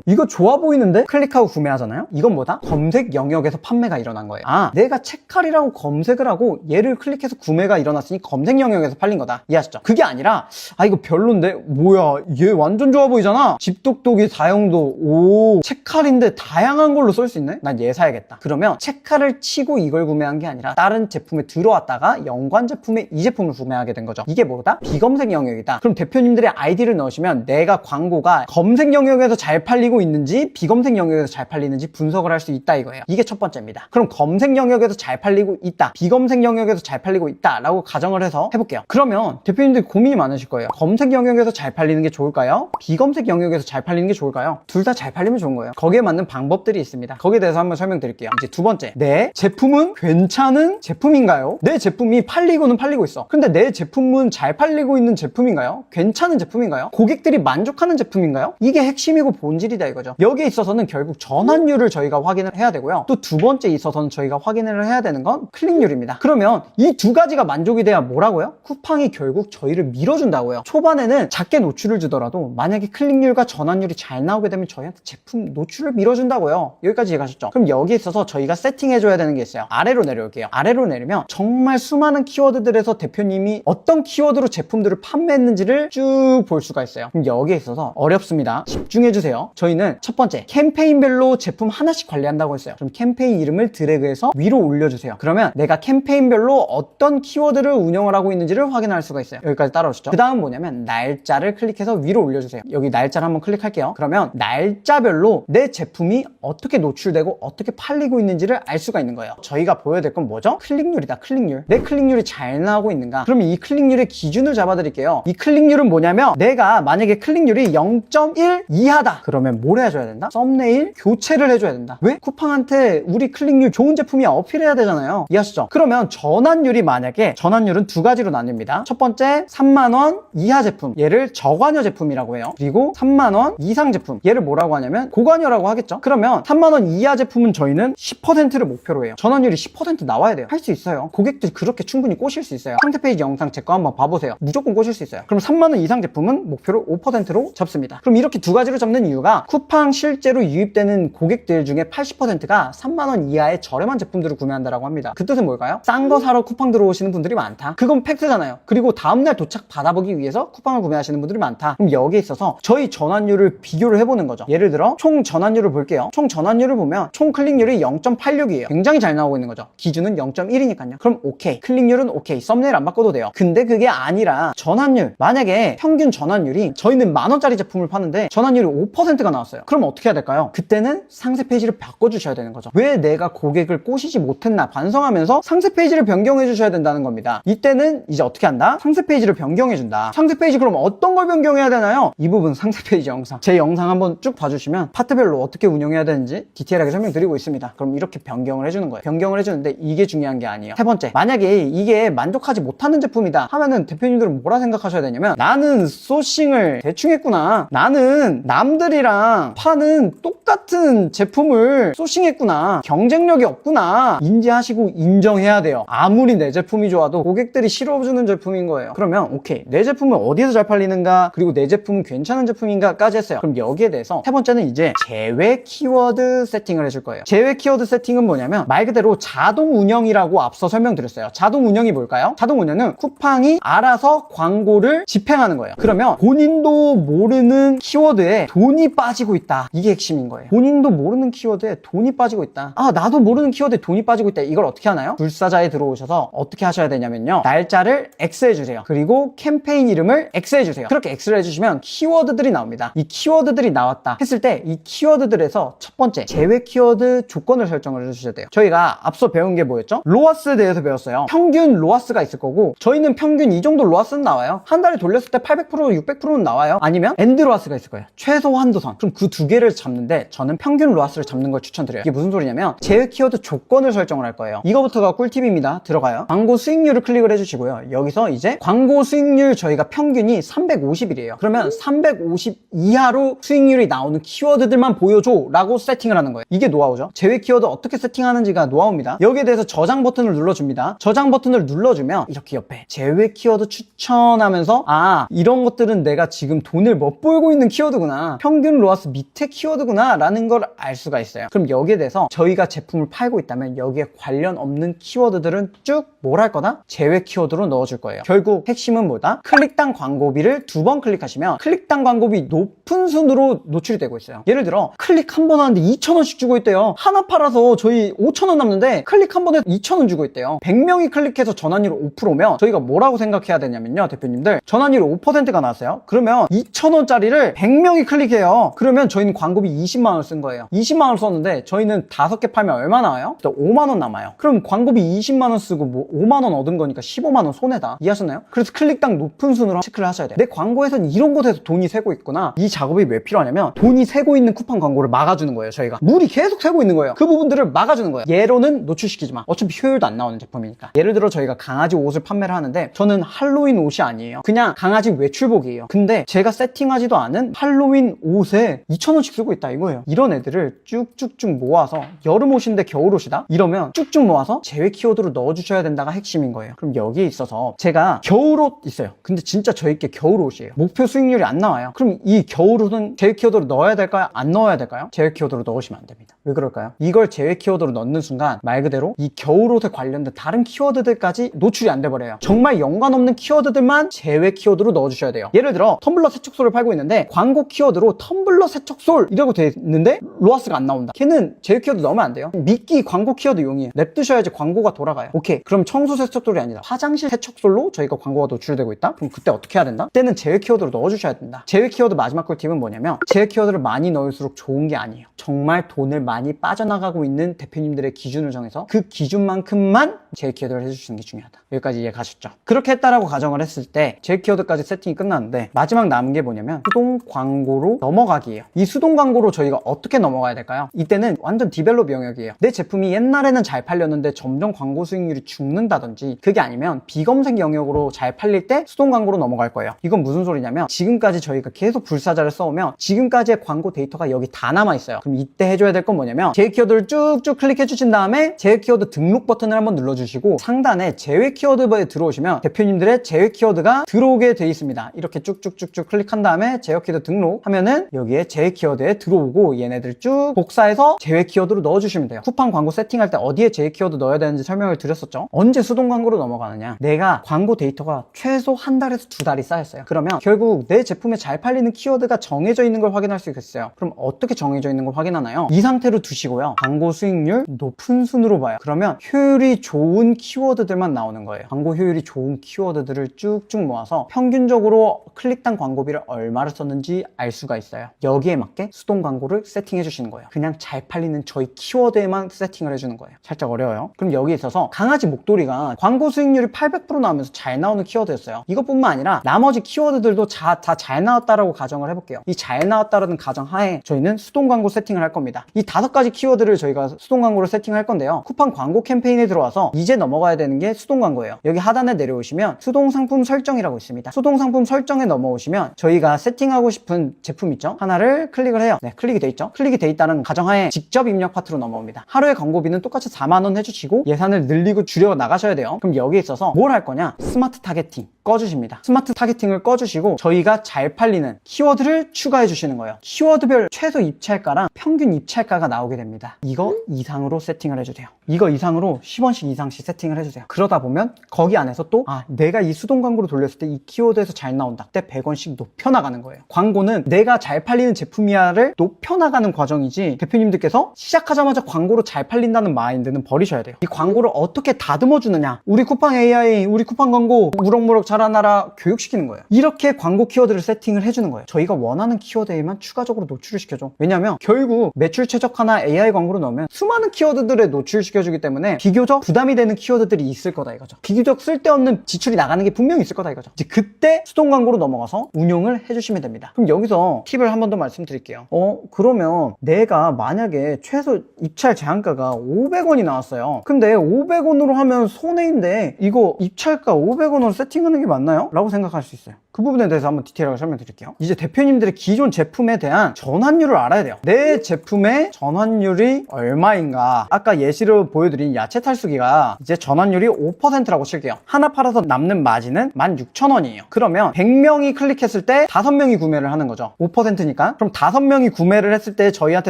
이거 좋아 보이는데? 클릭하고 구매하잖아요. 이건 뭐다? 검색 영역에서 판매가 일어난 거예요. 내가 체칼이라고 검색을 하고 얘를 클릭해서 구매가 일어났으니 검색 영역에서 팔린 거다. 이해하시죠? 그게 아니라 이거 별론데? 뭐야, 얘 완전 좋아 보이잖아. 집독독이 사용도 체칼인데 다양한 걸로 쓸 수 있네? 난 얘 사야겠다. 그러면 체카를 치고 이걸 구매한 게 아니라 다른 제품에 들어왔다가 연관 제품에 이 제품을 구매하게 된 거죠. 이게 뭐다? 비검색 영역이다. 그럼 대표님들의 아이디를 넣으시면 내가 광고가 검색 영역에서 잘 팔리고 있는지 비검색 영역에서 잘 팔리는지 분석을 할 수 있다 이거예요. 이게 첫 번째입니다. 그럼 검색 영역에서 잘 팔리고 있다, 비검색 영역에서 잘 팔리고 있다 라고 가정을 해서 해볼게요. 그러면 대표님들이 고민이 많으실 거예요. 검색 영역에서 잘 팔리는 게 좋을까요? 비검색 영역에서 잘 팔리는 게 좋을까요? 둘 다 잘 팔리면 좋은 거예요. 거기에 맞는 방법들이 있습니다. 거기에 대해서 한번 설명드릴게요. 이제 두 번째, 내 제품은 괜찮은 제품인가요? 내 제품이 팔리고는 팔리고 있어. 근데 내 제품은 잘 팔리고 있는 제품인가요? 괜찮은 제품인가요? 고객들이 만족하는 제품인가요? 이게 핵심이고 본질이다 이거죠. 여기에 있어서는 결국 전환율을 저희가 확인을 해야 되고요. 또 두 번째 있어서는 저희가 확인을 해야 되는 건 클릭률입니다. 그러면 이 두 가지가 만족이 돼야 뭐라고요? 쿠팡이 결국 저희를 밀어준다고요. 초반에는 작게 노출을 주더라도 만약에 클릭률과 전환율이 잘 나오게 되면 저희한테 제품 노출을 밀어준다고요. 여기까지 이해가셨죠? 그럼 여기에 있어서 저희가 세팅해줘야 되는 게 있어요. 아래로 내려올게요. 아래로 내리면 정말 수많은 키워드들에서 대표님이 어떤 키워드로 제품들을 판매했는지를 쭉 볼 수가 있어요. 그럼 여기에 있어서 어렵습니다. 집중해주세요. 저희는 첫 번째, 캠페인별로 제품 하나씩 관리한다고 했어요. 그럼 캠페인 이름을 드래그해서 위로 올려주세요. 그러면 내가 캠페인별로 어떤 키워드를 운영을 하고 있는지를 확인할 수가 있어요. 여기까지 따라오시죠. 그 다음 뭐냐면 날짜를 클릭해서 위로 올려주세요. 여기 날짜를 한번 클릭할게요. 그러면 날짜별로 내 제품이 어떻게 노출되고 어떻게 팔리고 있는지를 알 수가 있는 거예요. 저희가 보여야 될 건 뭐죠? 클릭률이다. 클릭률. 내 클릭률이 잘 나오고 있는가? 그러면 이 클릭률의 기준을 잡아드릴게요. 이 클릭률은 뭐냐면 내가 만약에 클릭률이 0.1 이하다. 그러면 뭘 해줘야 된다? 썸네일 교체를 해줘야 된다. 왜? 쿠팡한테 우리 클릭률 좋은 제품이야 어필해야 되잖아요. 이해하시죠? 그러면 전환율이 만약에 전환율은 두 가지로 나뉩니다. 첫 번째 3만원 이하 제품, 얘를 저관여 제품이라고 해요. 그리고 3만원 이상 제품, 얘를 뭐라고 하냐면 고관여라고 하겠죠. 그러면 3만원 이하 제품은 저희는 10%를 목표로 해요. 전환율이 10% 나와야 돼요. 할 수 있어요. 고객들이 그렇게 충분히 꼬실 수 있어요. 상세 페이지 영상 제 거 한번 봐보세요. 무조건 꼬실 수 있어요. 그럼 3만원 이상 제품은 목표를 5%로 잡습니다. 그럼 이렇게 두 가지로 잡는 이유가 쿠팡 실제로 유입되는 고객들 중에 80%가 3만원 이하의 저렴한 제품들을 구매한다라고 합니다. 그 뜻은 뭘까요? 싼 거 사러 쿠팡 들어오시는 분들이 많다. 그건 팩트잖아요. 그리고 다음날 도착 받아보기 위해서 쿠팡을 구매하시는 분들이 많다. 그럼 여기에 있어서 저희 전환율을 비교를 해보는 거죠. 예를 들어 총 전환율을 볼게요. 총 전환율을 보면 총 클릭률이 0.86이에요. 굉장히 잘 나오고 있는 거죠. 기준은 0.1이니까요. 그럼 오케이. 클릭률은 오케이. 썸네일 안 바꿔도 돼요. 근데 그게 아니라 전환율. 만약에 평균 전환율이 저희는 만원짜리 제품을 파는데 전환율이 5%가 나왔어요. 그럼 어떻게 해야 될까요? 그때는 상세 페이지를 바꿔주셔야 되는 거죠. 왜 내가 고객을 꼬시지 못했나 반성하면서 상세 페이지를 변경해 주셔야 된다는 겁니다. 이때는 이제 어떻게 한다? 상세 페이지를 변경해 준다. 상세 페이지 그럼 어떤 걸 변경해야 되나요? 이 부분 상세 페이지 영상 제 영상 한번 쭉 봐주시면 파트별로 어떻게 운영해야 되는지 디테일하게 설명드리고 있습니다. 그럼 이렇게 변경을 해주는 거예요. 변경을 해주는데 이게 중요한 게 아니에요. 세 번째, 만약에 이게 만족하지 못하는 제품이다 하면은 대표님들은 뭐라 생각하셔야 되냐면 나는 소싱을 대충 했구나. 나는 남들이랑 파는 똑같은 제품을 소싱했구나. 경쟁력이 없구나. 인지하시고 인정해야 돼요. 아무리 내 제품이 좋아도 고객들이 싫어주는 제품인 거예요. 그러면 오케이, 내 제품은 어디에서 잘 팔리는가, 그리고 내 제품은 괜찮은 제품인가 까지 했어요. 그럼 여기에 대해서 세 번째는 이제 제외 키워드 세팅을 해줄 거예요. 제외 키워드 세팅은 뭐냐면 말 그대로 자동 운영이라고 앞서 설명드렸어요. 자동 운영이 뭘까요? 자동 운영은 쿠팡이 알아서 광고를 집행하는 거예요. 그러면 본인도 모르는 키워드에 돈이 빠지고 있다. 이게 핵심인 거예요. 본인도 모르는 키워드에 돈이 빠지고 있다. 아, 나도 모르는 키워드에 돈이 빠지고 있다. 이걸 어떻게 하나요? 불사자에 들어오셔서 어떻게 하셔야 되냐면요. 날짜를 X 해주세요. 그리고 캠페인 이름을 X 해주세요. 그렇게 X를 해주시면 키워드들이 나옵니다. 이 키워드들이 나왔다 했을 때 이 키워드들에서 첫 번째 제외 키워드 조건을 설정을 해주셔야 돼요. 저희가 앞서 배운 게 뭐였죠? 로아스에 대해서 배웠어요. 평균 로아스가 있을 거고 저희는 평균 이 정도 로아스는 나와요. 한 달에 돌렸을 때 800% 600%는 나와요. 아니면 엔드 로아스가 있을 거예요. 최소 한도선. 그럼 그 두 개를 잡는데 저는 평균 로아스를 잡는 걸 추천드려요. 이게 무슨 소리냐면 제외 키워드 조건을 설정을 할 거예요. 이거부터가 꿀팁입니다. 들어가요. 광고 수익률을 클릭을 해주시고요. 여기서 이제 광고 수익률 저희가 평균이 350일이에요. 그러면 350 이하로 수익률이 나오는 키워드들만 보여줘 라고 세팅을 하는 거예요. 이게 노하우죠. 제외 키워드 어떻게 세팅하는지가 노하우입니다. 여기에 대해서 저장 버튼을 눌러줍니다. 저장 버튼을 눌러주면 이렇게 옆에 제외 키워드 추천하면서 아, 이런 것들은 내가 지금 돈을 못 벌고 있는 키워드구나, 평균 로아스 밑에 키워드구나 라는 걸 알 수가 있어요. 그럼 여기에 대해서 저희가 제품을 팔고 있다면 여기에 관련 없는 키워드들은 쭉 뭘 할 거다? 제외 키워드로 넣어줄 거예요. 결국 핵심은 뭐다? 클릭당 광고비를 2번 클릭하시면 클릭당 광고비 높은 순으로 노출이 되고 있어요. 예를 들어 클릭 한 번 하는데 2,000원씩 주고 있대요. 하나 팔아서 저희 5,000원 남는데 클릭 한 번에 2,000원 주고 있대요. 100명이 클릭해서 전환율 5%면 저희가 뭐라고 생각해야 되냐면요, 대표님들, 전환율 5%가 나왔어요. 그러면 2,000원짜리를 100명이 클릭해요. 그러면 저희는 광고비 20만 원 쓴 거예요. 20만 원 썼는데 저희는 5개 팔면 얼마 나와요? 5만 원 남아요. 그럼 광고비 20만 원 쓰고 뭐 5만 원 얻은 거니까 15만 원 손해다. 이해하셨나요? 그래서 클릭당 높은 순으로 체크를 하셔야 돼요. 내 광고에선 이런 곳에서 돈이 새고 있구나. 이 작업이 왜 필요하냐면 돈이 새고 있는 쿠팡 광고를 막아주는 거예요. 저희가 물이 계속 새고 있는 거예요. 그 부분들을 막아주는 거예요. 예로는 노출시키지 마. 어차피 효율도 안 나오는 제품이니까. 예를 들어 저희가 강아지 옷을 판매를 하는데 저는 할로윈 옷이 아니에요. 그냥 강아지 외출복이에요. 근데 제가 세팅하지도 않은 할로윈 옷에 2,000원씩 쓰고 있다 이거예요. 이런 애들을 쭉쭉쭉 모아서 여름 옷인데 겨울 옷이다? 이러면 쭉쭉 모아서 제외 키워드로 넣어주셔야 된다가 핵심인 거예요. 그럼 여기에 있어서 제가 겨울 옷 있어요. 근데 진짜 저희께 겨울 옷이에요. 목표 수익률이 안 나와요. 그럼 이 겨울 옷은 제외 키워드로 넣어야 될까요? 안 넣어야 될까요? 제외 키워드로 넣으시면 안 됩니다. 왜 그럴까요? 이걸 제외 키워드로 넣는 순간 말 그대로 이 겨울옷에 관련된 다른 키워드들까지 노출이 안 돼버려요. 정말 연관 없는 키워드들만 제외 키워드로 넣어주셔야 돼요. 예를 들어 텀블러 세척솔을 팔고 있는데 광고 키워드로 텀블러 세척솔 이라고 돼 있는데 로아스가 안 나온다. 걔는 제외 키워드 넣으면 안 돼요. 미끼 광고 키워드용이에요. 냅두셔야지 광고가 돌아가요. 오케이, 그럼 청소 세척솔이 아니다. 화장실 세척솔로 저희가 광고가 노출되고 있다? 그럼 그때 어떻게 해야 된다? 그때는 제외 키워드로 넣어주셔야 된다. 제외 키워드 마지막 꿀팁은 뭐냐면 제외 키워드를 많이 넣을수록 좋은 게 아니에요. 정말 돈을 많이 빠져나가고 있는 대표님들의 기준을 정해서 그 기준만큼만 제외 키워드를 해주시는 게 중요하다. 여기까지 이해 가셨죠? 그렇게 했다라고 가정을 했을 때 제외 키워드까지 세팅이 끝났는데 마지막 남은 게 뭐냐면 수동 광고로 넘어가기예요. 이 수동 광고로 저희가 어떻게 넘어가야 될까요? 이때는 완전 디벨롭 영역이에요. 내 제품이 옛날에는 잘 팔렸는데 점점 광고 수익률이 죽는다든지, 그게 아니면 비검색 영역으로 잘 팔릴 때 수동 광고로 넘어갈 거예요. 이건 무슨 소리냐면 지금까지 저희가 계속 불사자를 써오면 지금까지의 광고 데이터가 여기 다 남아 있어요. 그럼 이때 해줘야 될 건 뭐냐면 제휴 키워드를 쭉쭉 클릭해 주신 다음에 제휴 키워드 등록 버튼을 한번 눌러주시고 상단에 제휴 키워드에 들어오시면 대표님들의 제휴 키워드가 들어오게 돼 있습니다. 이렇게 쭉쭉쭉쭉 클릭한 다음에 제휴 키워드 등록 하면은 여기에 제휴 키워드에 들어오고 얘네들 쭉 복사해서 제휴 키워드로 넣어주시면 돼요. 쿠팡 광고 세팅할 때 어디에 제휴 키워드 넣어야 되는지 설명을 드렸었죠. 언제 수동 광고로 넘어가느냐, 내가 광고 데이터가 최소 한 달에서 두 달이 쌓였어요. 그러면 결국 내 제품에 잘 팔리는 키워드가 정해져 있는 걸 확인할 수 있겠어요. 그럼 어떻게 정해져 있는 걸 확인하나요? 이 상태로 두시고요, 광고 수익률 높은 순으로 봐요. 그러면 효율이 좋은 키워드들만 나오는 거예요. 광고 효율이 좋은 키워드들을 쭉쭉 모아서 평균적으로 클릭당 광고비를 얼마를 썼는지 알 수가 있어요. 여기에 맞게 수동 광고를 세팅해 주시는 거예요. 그냥 잘 팔리는 저희 키워드에만 세팅을 해주는 거예요. 살짝 어려워요. 그럼 여기 있어서 강아지 목도리가 광고 수익률이 800% 나오면서 잘 나오는 키워드였어요. 이것뿐만 아니라 나머지 키워드들도 다 잘 나왔다라고 가정을 해볼게요. 이 잘 나왔다라는 가정 하에 저희는 수동 광고 세팅을 할 겁니다. 이 5가지 키워드를 저희가 수동 광고로 세팅할 건데요. 쿠팡 광고 캠페인에 들어와서 이제 넘어가야 되는 게 수동 광고예요. 여기 하단에 내려오시면 수동 상품 설정이라고 있습니다. 수동 상품 설정에 넘어오시면 저희가 세팅하고 싶은 제품 있죠? 하나를 클릭을 해요. 네, 클릭이 돼 있죠? 클릭이 돼 있다는 가정하에 직접 입력 파트로 넘어옵니다. 하루에 광고비는 똑같이 4만 원 해주시고 예산을 늘리고 줄여 나가셔야 돼요. 그럼 여기에 있어서 뭘 할 거냐? 스마트 타겟팅 꺼주십니다. 스마트 타겟팅을 꺼주시고 저희가 잘 팔리는 키워드를 추가해 주시는 거예요. 키워드별 최소 입찰가랑 평균 입찰가가 나오게 됩니다. 이거 이상으로 세팅을 해주세요. 이거 이상으로 10원씩 이상씩 세팅을 해주세요. 그러다 보면 거기 안에서 또 내가 이 수동 광고로 돌렸을 때 이 키워드에서 잘 나온다. 그때 100원씩 높여나가는 거예요. 광고는 내가 잘 팔리는 제품이야를 높여나가는 과정이지 대표님들께서 시작하자마자 광고로 잘 팔린다는 마인드는 버리셔야 돼요. 이 광고를 어떻게 다듬어 주느냐, 우리 쿠팡 AI, 우리 쿠팡 광고 무럭무럭 자라나라 교육시키는 거예요. 이렇게 광고 키워드를 세팅을 해주는 거예요. 저희가 원하는 키워드에만 추가적으로 노출을 시켜줘. 왜냐면 결국 매출 최적화나 AI 광고로 넣으면 수많은 키워드들에 노출시켜주기 때문에 비교적 부담이 되는 키워드들이 있을 거다 이거죠. 비교적 쓸데없는 지출이 나가는 게 분명히 있을 거다 이거죠. 이제 그때 수동 광고로 넘어가서 운용을 해주시면 됩니다. 그럼 여기서 팁을 한 번 더 말씀드릴게요. 그러면 내가 만약에 최소 입찰 제한가가 500원이 나왔어요. 근데 500원으로 하면 손해인데 이거 입찰가 500원으로 세팅하는 게 맞나요? 라고 생각할 수 있어요. 그 부분에 대해서 한번 디테일하게 설명드릴게요. 이제 대표님들의 기존 제품에 대한 전환율을 알아야 돼요. 내 제품의 전환율이 얼마인가. 아까 예시로 보여드린 야채 탈수기가 이제 전환율이 5%라고 칠게요. 하나 팔아서 남는 마진은 16,000원이에요. 그러면 100명이 클릭했을 때 5명이 구매를 하는 거죠. 5%니까. 그럼 5명이 구매를 했을 때 저희한테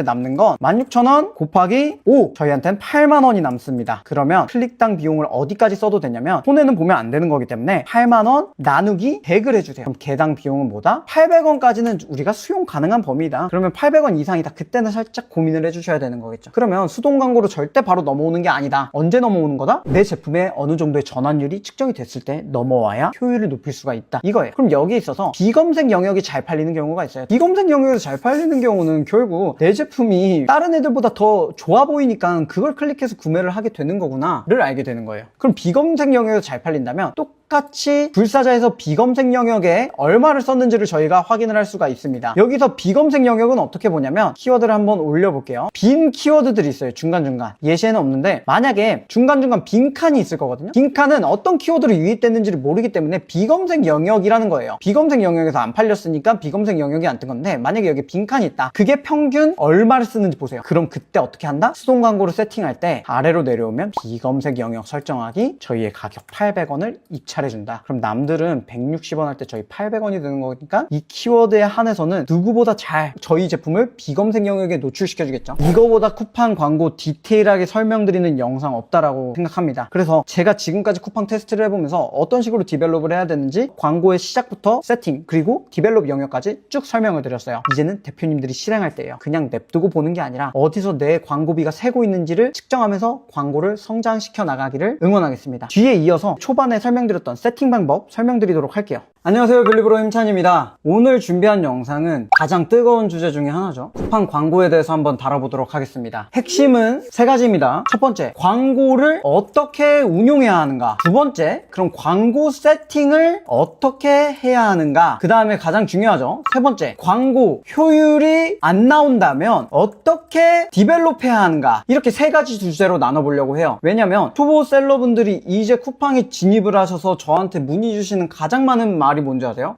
남는 건 16,000원 곱하기 5. 저희한테는 8만원이 남습니다. 그러면 클릭당 비용을 어디까지 써도 되냐면 손해는 보면 안 되는 거기 때문에 8만원 나누기 100을 해주세요. 그럼 개당 비용은 뭐다? 800원까지는 우리가 수용 가능한 범위다. 그러면 800원 이상이다. 그때는 살짝 고민을 해주셔야 되는 거겠죠. 그러면 수동 광고로 절대 바로 넘어오는 게 아니다. 언제 넘어오는 거다? 내 제품에 어느 정도의 전환율이 측정이 됐을 때 넘어와야 효율을 높일 수가 있다. 이거예요. 그럼 여기에 있어서 비검색 영역이 잘 팔리는 경우가 있어요. 비검색 영역에서 잘 팔리는 경우는 결국 내 제품이 다른 애들보다 더 좋아 보이니까 그걸 클릭해서 구매를 하게 되는 거구나를 알게 되는 거예요. 그럼 비검색 영역에서 잘 팔린다면 똑같이 불사자에서 비검색 영역에 얼마를 썼는지를 저희가 확인을 할 수가 있습니다. 여기서 비검색 영역은 어떻게 보냐면 키워드를 한번 올려볼게요. 빈 키워드들이 있어요. 중간중간. 예시에는 없는데 만약에 중간중간 빈 칸이 있을 거거든요. 빈 칸은 어떤 키워드로 유입됐는지를 모르기 때문에 비검색 영역이라는 거예요. 비검색 영역에서 안 팔렸으니까 비검색 영역이 안 뜬 건데 만약에 여기 빈 칸이 있다. 그게 평균 얼마를 쓰는지 보세요. 그럼 그때 어떻게 한다? 수동 광고를 세팅할 때 아래로 내려오면 비검색 영역 설정하기 저희의 가격 800원을 입찰해준다. 그럼 남들은 160원 할 때 저희 800원이 되는 거니까 이 키워드에 한해서는 누구보다 잘 저희 제품을 비검색 영역에 노출시켜주겠죠. 이거보다 쿠팡 광고 디테일하게 설명드리는 영상 없다라고 생각합니다. 그래서 제가 지금까지 쿠팡 테스트를 해보면서 어떤 식으로 디벨롭을 해야 되는지 광고의 시작부터 세팅 그리고 디벨롭 영역까지 쭉 설명을 드렸어요. 이제는 대표님들이 실행할 때예요. 그냥 냅두고 보는 게 아니라 어디서 내 광고비가 새고 있는지를 측정하면서 광고를 성장시켜 나가기를 응원하겠습니다. 뒤에 이어서 초반에 설명드렸던 세팅 방법 설명드리도록 할게요. 안녕하세요, 벨리브로 힘찬입니다. 오늘 준비한 영상은 가장 뜨거운 주제 중에 하나죠. 쿠팡 광고에 대해서 한번 다뤄보도록 하겠습니다. 핵심은 3가지입니다. 첫 번째, 광고를 어떻게 운용해야 하는가. 두 번째, 그럼 광고 세팅을 어떻게 해야 하는가. 그 다음에 가장 중요하죠. 세 번째, 광고 효율이 안 나온다면 어떻게 디벨롭해야 하는가. 이렇게 3가지 주제로 나눠보려고 해요. 왜냐면 초보 셀러분들이 이제 쿠팡에 진입을 하셔서 저한테 문의 주시는 가장 많은 말이 말이 뭔지 아세요?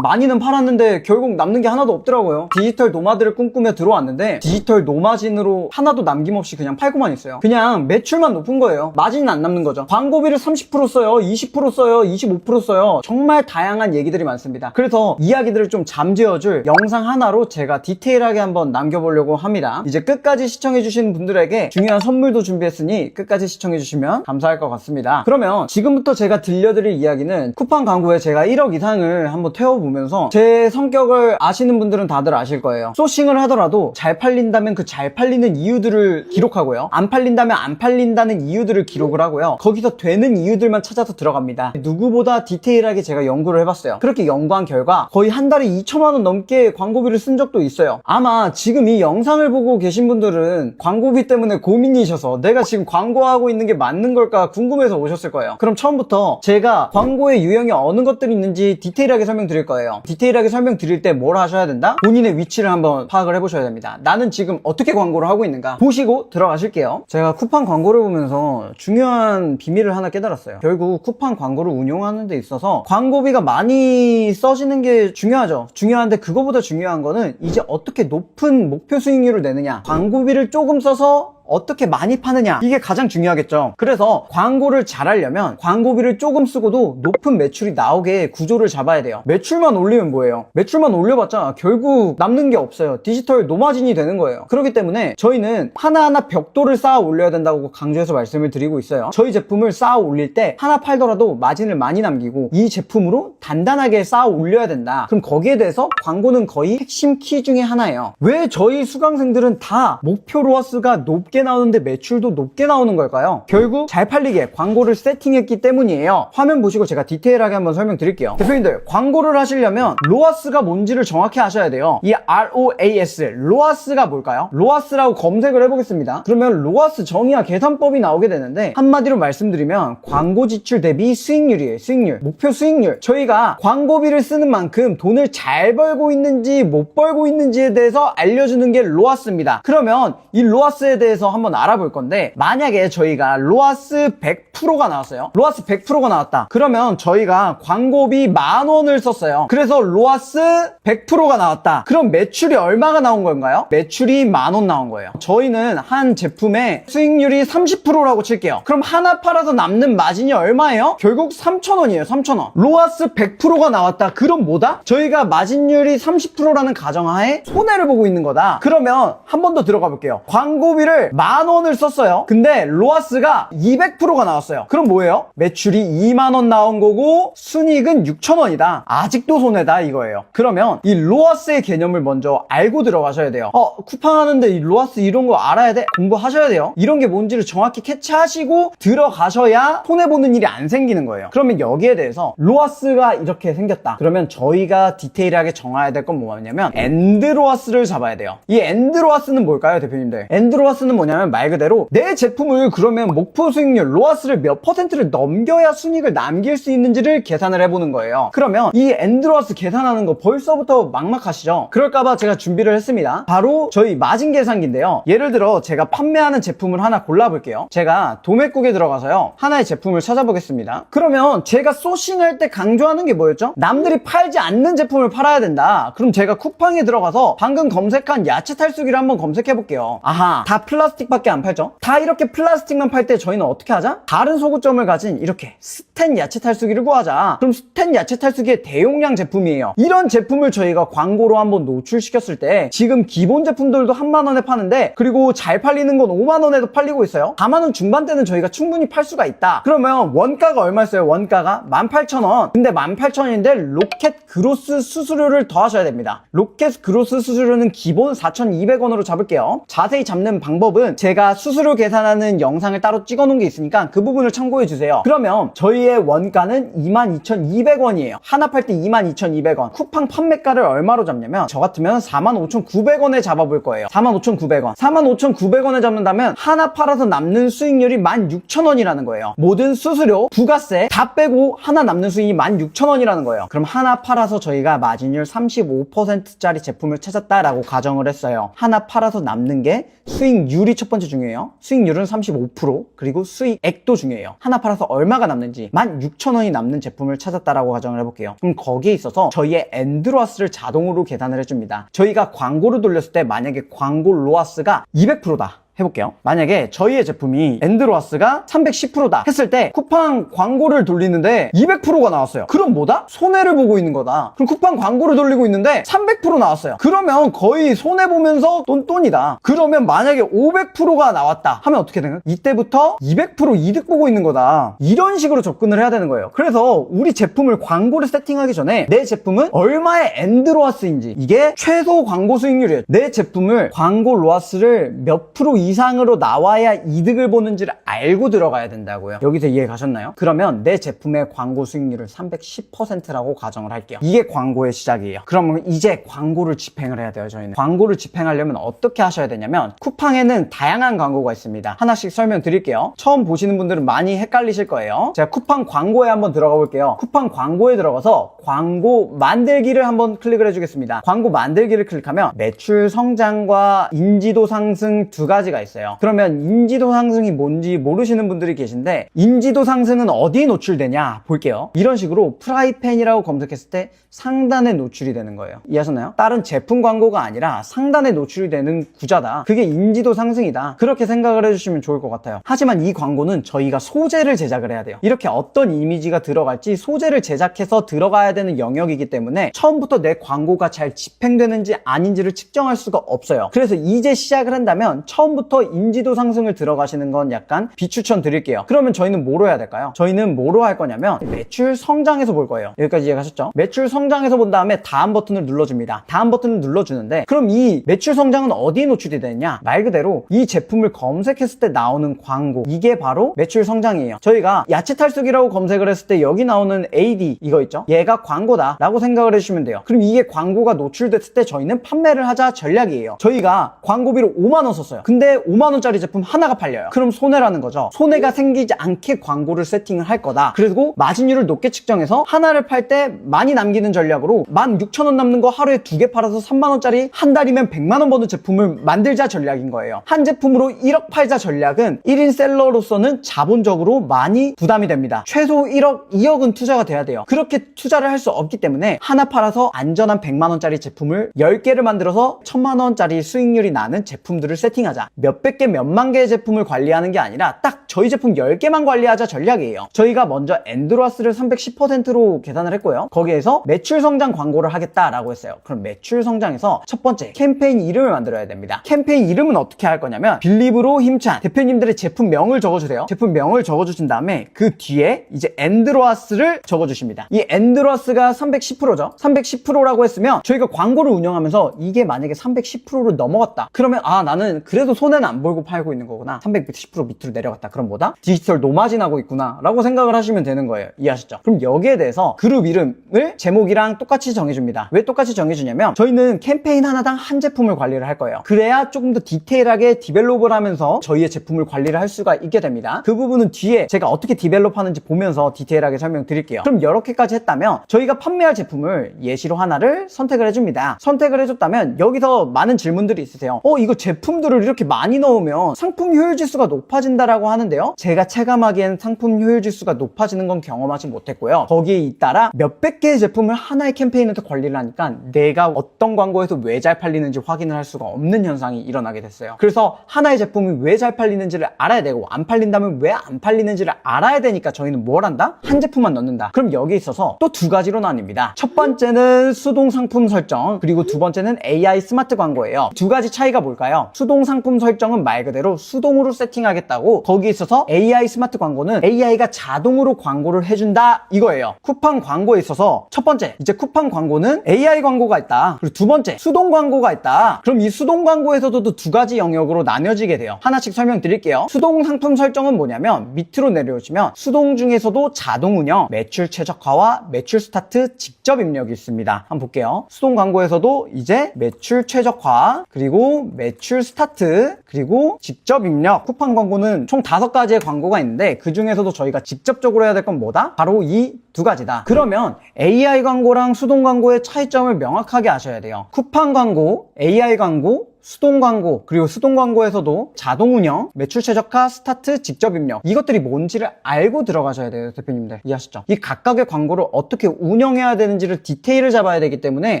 많이는 팔았는데 결국 남는 게 하나도 없더라고요. 디지털 노마드를 꿈꾸며 들어왔는데 디지털 노마진으로 하나도 남김없이 그냥 팔고만 있어요. 그냥 매출만 높은 거예요. 마진은 안 남는 거죠. 광고비를 30% 써요, 20% 써요, 25% 써요. 정말 다양한 얘기들이 많습니다. 그래서 이야기들을 좀 잠재워줄 영상 하나로 제가 디테일하게 한번 남겨보려고 합니다. 이제 끝까지 시청해주신 분들에게 중요한 선물도 준비했으니 끝까지 시청해주시면 감사할 것 같습니다. 그러면 지금부터 제가 들려드릴 이야기는 쿠팡 광고에 제가 1억 이상을 한번 태워보면서 제 성격을 아시는 분들은 다들 아실 거예요. 소싱을 하더라도 잘 팔린다면 그 잘 팔리는 이유들을 기록하고요. 안 팔린다면 안 팔린다는 이유들을 기록을 하고요. 거기서 되는 이유들만 찾아서 들어갑니다. 누구보다 디테일하게 제가 연구를 해봤어요. 그렇게 연구한 결과 거의 한 달에 2천만 원 넘게 광고비를 쓴 적도 있어요. 아마 지금 이 영상을 보고 계신 분들은 광고비 때문에 고민이셔서 내가 지금 광고하고 있는 게 맞는 걸까 궁금해서 오셨을 거예요. 그럼 처음부터 제가 광고의 유형이 어느 것들이 있는지 디테일하게 설명드릴 거예요. 디테일하게 설명드릴 때 뭘 하셔야 된다? 본인의 위치를 한번 파악을 해보셔야 됩니다. 나는 지금 어떻게 광고를 하고 있는가 보시고 들어가실게요. 제가 쿠팡 광고를 보면서 중요한 비밀을 하나 깨달았어요. 결국 쿠팡 광고를 운용하는 데 있어서 광고비가 많이 써지는 게 중요하죠. 중요한데 그거보다 중요한 거는 이제 어떻게 높은 목표 수익률을 내느냐, 광고비를 조금 써서 어떻게 많이 파느냐, 이게 가장 중요하겠죠. 그래서 광고를 잘 하려면 광고비를 조금 쓰고도 높은 매출이 나오게 구조를 잡아야 돼요. 매출만 올리면 뭐예요? 매출만 올려봤자 결국 남는 게 없어요. 디지털 노마진이 되는 거예요. 그렇기 때문에 저희는 하나하나 벽돌을 쌓아 올려야 된다고 강조해서 말씀을 드리고 있어요. 저희 제품을 쌓아 올릴 때 하나 팔더라도 마진을 많이 남기고 이 제품으로 단단하게 쌓아 올려야 된다. 그럼 거기에 대해서 광고는 거의 핵심 키 중에 하나예요. 왜 저희 수강생들은 다 목표 로아스가 높게 나오는데 매출도 높게 나오는 걸까요? 결국 잘 팔리게 광고를 세팅했기 때문이에요. 화면 보시고 제가 디테일하게 한번 설명드릴게요. 대표님들, 광고를 하시려면 로아스가 뭔지를 정확히 아셔야 돼요. 이 ROAS, 로아스가 뭘까요? 로아스라고 검색을 해보겠습니다. 그러면 로아스 정의와 계산법이 나오게 되는데 한마디로 말씀드리면 광고 지출 대비 수익률이에요. 수익률, 목표 수익률. 저희가 광고비를 쓰는 만큼 돈을 잘 벌고 있는지 못 벌고 있는지에 대해서 알려주는 게 로아스입니다. 그러면 이 로아스에 대해서 한번 알아볼 건데, 만약에 저희가 로아스 100%가 나왔어요. 로아스 100%가 나왔다. 그러면 저희가 광고비 10,000원을 썼어요. 그래서 로아스 100%가 나왔다. 그럼 매출이 얼마가 나온 건가요? 매출이 10,000원 나온 거예요. 저희는 한 제품의 수익률이 30%라고 칠게요. 그럼 하나 팔아서 남는 마진이 얼마예요? 결국 3,000원이에요. 3,000원. 로아스 100%가 나왔다. 그럼 뭐다? 저희가 마진율이 30%라는 가정하에 손해를 보고 있는 거다. 그러면 한 번 더 들어가 볼게요. 광고비를 10,000원을 썼어요. 근데 로아스가 200%가 나왔어요. 그럼 뭐예요? 매출이 20,000원 나온 거고 순이익은 6,000원이다. 아직도 손해다 이거예요. 그러면 이 로아스의 개념을 먼저 알고 들어가셔야 돼요. 쿠팡 하는데 이 로아스 이런 거 알아야 돼? 공부하셔야 돼요. 이런 게 뭔지를 정확히 캐치하시고 들어가셔야 손해보는 일이 안 생기는 거예요. 그러면 여기에 대해서 로아스가 이렇게 생겼다. 그러면 저희가 디테일하게 정해야 될 건 뭐냐면 엔드로아스를 잡아야 돼요. 이 엔드로아스는 뭘까요, 대표님들? 엔드로아스는 뭐냐면 말 그대로 내 제품을 그러면 목표 수익률 로아스를 몇 퍼센트를 넘겨야 순이익을 남길 수 있는지를 계산을 해보는 거예요. 그러면 이 엔드로아스 계산하는 거 벌써부터 막막하시죠? 그럴까봐 제가 준비를 했습니다. 바로 저희 마진 계산기인데요. 예를 들어 제가 판매하는 제품을 하나 골라볼게요. 제가 도매국에 들어가서요, 하나의 제품을 찾아보겠습니다. 그러면 제가 소싱할 때 강조하는 게 뭐였죠? 남들이 팔지 않는 제품을 팔아야 된다. 그럼 제가 쿠팡에 들어가서 방금 검색한 야채 탈수기를 한번 검색해볼게요. 아하, 다 플라스틱밖에 안 팔죠? 다 이렇게 플라스틱만 팔 때 저희는 어떻게 하자? 다른 소구점을 가진 이렇게 스텐 야채 탈수기를 구하자. 그럼 스텐 야채 탈수기의 대용량 제품이에요. 이런 제품을 저희가 광고로 한번 노출시켰을 때 지금 기본 제품들도 10,000원에 파는데, 그리고 잘 팔리는 건 50,000원에도 팔리고 있어요. 40,000원 중반대는 저희가 충분히 팔 수가 있다. 그러면 원가가 얼마였어요? 원가가 18,000원. 근데 18,000원인데 로켓 그로스 수수료를 더 하셔야 됩니다. 로켓 그로스 수수료는 기본 4,200원으로 잡을게요. 자세히 잡는 방법은 제가 수수료 계산하는 영상을 따로 찍어 놓은 게 있으니까 그 부분을 참고해 주세요. 그러면 저희의 원가는 22,200원이에요. 하나 팔 때 22,200원. 쿠팡 판매가를 얼마로 잡냐면 저 같으면 45,900원에 잡아볼 거예요. 45,900원. 45,900원에 잡는다면 하나 팔아서 남는 수익률이 16,000원이라는 거예요. 모든 수수료, 부가세 다 빼고 하나 남는 수익이 16,000원이라는 거예요. 그럼 하나 팔아서 저희가 마진율 35%짜리 제품을 찾았다라고 가정을 했어요. 하나 팔아서 남는 게 수익률이 비율이 첫 번째 중요해요. 수익률은 35%, 그리고 수익액도 중요해요. 하나 팔아서 얼마가 남는지, 16,000원이 남는 제품을 찾았다라고 가정을 해볼게요. 그럼 거기에 있어서 저희의 엔드로아스를 자동으로 계산을 해줍니다. 저희가 광고를 돌렸을 때 만약에 광고 로아스가 200%다 해볼게요. 만약에 저희의 제품이 엔드로아스가 310%다 했을 때 쿠팡 광고를 돌리는데 200%가 나왔어요. 그럼 뭐다? 손해를 보고 있는 거다. 그럼 쿠팡 광고를 돌리고 있는데 300% 나왔어요. 그러면 거의 손해보면서 똔똔이다. 그러면 만약에 500%가 나왔다 하면 어떻게 되나요? 이때부터 200% 이득 보고 있는 거다. 이런 식으로 접근을 해야 되는 거예요. 그래서 우리 제품을 광고를 세팅하기 전에 내 제품은 얼마의 엔드로아스인지, 이게 최소 광고 수익률이에요. 내 제품을 광고 로아스를 몇 프로 이상으로 나와야 이득을 보는지를 알고 들어가야 된다고요. 여기서 이해 가셨나요? 그러면 내 제품의 광고 수익률을 310%라고 가정을 할게요. 이게 광고의 시작이에요. 그러면 이제 광고를 집행을 해야 돼요. 저희는 광고를 집행하려면 어떻게 하셔야 되냐면, 쿠팡에는 다양한 광고가 있습니다. 하나씩 설명드릴게요. 처음 보시는 분들은 많이 헷갈리실 거예요. 제가 쿠팡 광고에 한번 들어가 볼게요. 쿠팡 광고에 들어가서 광고 만들기를 한번 클릭을 해주겠습니다. 광고 만들기를 클릭하면 매출 성장과 인지도 상승 두 가지가 있어요. 그러면 인지도 상승이 뭔지 모르시는 분들이 계신데, 인지도 상승은 어디에 노출되냐 볼게요. 이런 식으로 프라이팬이라고 검색했을 때 상단에 노출이 되는 거예요. 이해하셨나요? 다른 제품 광고가 아니라 상단에 노출이 되는 구자다. 그게 인지도 상승이다. 그렇게 생각을 해주시면 좋을 것 같아요. 하지만 이 광고는 저희가 소재를 제작을 해야 돼요. 이렇게 어떤 이미지가 들어갈지 소재를 제작해서 들어가야 되는 영역이기 때문에 처음부터 내 광고가 잘 집행되는지 아닌지를 측정할 수가 없어요. 그래서 이제 시작을 한다면 처음부터 인지도 상승을 들어가시는 건 약간 비추천 드릴게요. 그러면 저희는 뭐로 해야 될까요? 저희는 뭐로 할 거냐면 매출 성장에서 볼 거예요. 여기까지 이해가셨죠? 매출 성장에서 본 다음에 다음 버튼을 눌러줍니다. 다음 버튼을 눌러주는데, 그럼 이 매출 성장은 어디에 노출이 되느냐? 말 그대로 이 제품을 검색했을 때 나오는 광고, 이게 바로 매출 성장이에요. 저희가 야채 탈수기라고 검색을 했을 때 여기 나오는 AD 이거 있죠? 얘가 광고다 라고 생각을 해주시면 돼요. 그럼 이게 광고가 노출됐을 때 저희는 판매를 하자 전략이에요. 저희가 광고비로 5만원 썼어요. 근데 5만원짜리 제품 하나가 팔려요. 그럼 손해라는 거죠. 손해가 생기지 않게 광고를 세팅을 할 거다. 그리고 마진율을 높게 측정해서 하나를 팔 때 많이 남기는 전략으로 16,000원 남는 거 하루에 2개 팔아서 3만원짜리, 한 달이면 100만원 버는 제품을 만들자 전략인 거예요. 한 제품으로 1억 팔자 전략은 1인 셀러로서는 자본적으로 많이 부담이 됩니다. 최소 1억, 2억은 투자가 돼야 돼요. 그렇게 투자를 할 수 없기 때문에 하나 팔아서 안전한 100만원짜리 제품을 10개를 만들어서 1000만원짜리 수익률이 나는 제품들을 세팅하자. 몇백 개, 몇만 개의 제품을 관리하는 게 아니라 딱 저희 제품 10개만 관리하자 전략이에요. 저희가 먼저 엔드로아스를 310%로 계산을 했고요. 거기에서 매출 성장 광고를 하겠다라고 했어요. 그럼 매출 성장에서 첫 번째, 캠페인 이름을 만들어야 됩니다. 캠페인 이름은 어떻게 할 거냐면, 빌리브로 힘찬 대표님들의 제품명을 적어주세요. 제품명을 적어주신 다음에 그 뒤에 이제 엔드로아스를 적어주십니다. 이 엔드로아스가 310%죠. 310%라고 했으면 저희가 광고를 운영하면서 이게 만약에 310%를 넘어갔다. 그러면 나는 그래도 손해는 안 보고 팔고 있는 거구나. 310% 밑으로 내려갔다. 그럼 뭐다? 디지털 노마진하고 있구나 라고 생각을 하시면 되는 거예요. 이해하셨죠? 그럼 여기에 대해서 그룹 이름을 제목이랑 똑같이 정해줍니다. 왜 똑같이 정해주냐면, 저희는 캠페인 하나당 한 제품을 관리를 할 거예요. 그래야 조금 더 디테일하게 디벨롭을 하면서 저희의 제품을 관리를 할 수가 있게 됩니다. 그 부분은 뒤에 제가 어떻게 디벨롭하는지 보면서 디테일하게 설명드릴게요. 그럼 이렇게까지 했다면 저희가 판매할 제품을 예시로 하나를 선택을 해줍니다. 선택을 해줬다면 여기서 많은 질문들이 있으세요. 이거 제품들을 이렇게 많이 넣으면 상품 효율 지수가 높아진다라고 하는데요. 제가 체감하기엔 상품 효율 지수가 높아지는 건 경험하지 못했고요. 거기에 잇따라 몇백 개의 제품을 하나의 캠페인에서 관리를 하니까 내가 어떤 광고에서 왜 잘 팔리는지 확인을 할 수가 없는 현상이 일어나게 됐어요. 그래서 하나의 제품이 왜 잘 팔리는지를 알아야 되고, 안 팔린다면 왜 안 팔리는지를 알아야 되니까 저희는 뭘 한다? 한 제품만 넣는다. 그럼 여기에 있어서 또 두 가지로 나뉩니다. 첫 번째는 수동 상품 설정, 그리고 두 번째는 AI 스마트 광고예요. 두 가지 차이가 뭘까요? 수동 상품 설정은 말 그대로 수동으로 세팅하겠다고, 거기에 있어서 AI 스마트 광고는 AI가 자동으로 광고를 해준다 이거예요. 쿠팡 광고에 있어서 첫 번째, 이제 쿠팡 광고는 AI 광고가 있다. 그리고 두 번째, 수동 광고가 있다. 그럼 이 수동 광고에서도 또 두 가지 영역으로 나뉘어지게 돼요. 하나씩 설명드릴게요. 수동 상품 설정은 뭐냐면, 밑으로 내려오시면 수동 중에서도 자동 운영, 매출 최적화와 매출 스타트 직접 입력이 있습니다. 한번 볼게요. 수동 광고에서도 이제 매출 최적화, 그리고 매출 스타트, 그리고 직접 입력. 쿠팡 광고는 총 5가지의 광고가 있는데 그 중에서도 저희가 직접적으로 해야 될 건 뭐다? 바로 이 두 가지다. 그러면 AI 광고랑 수동 광고의 차이점을 명확하게 아셔야 돼요. 쿠팡 광고, AI 광고, 수동 광고, 그리고 수동 광고에서도 자동 운영, 매출 최적화, 스타트, 직접 입력, 이것들이 뭔지를 알고 들어가셔야 돼요, 대표님들. 이해하시죠? 이 각각의 광고를 어떻게 운영해야 되는지를 디테일을 잡아야 되기 때문에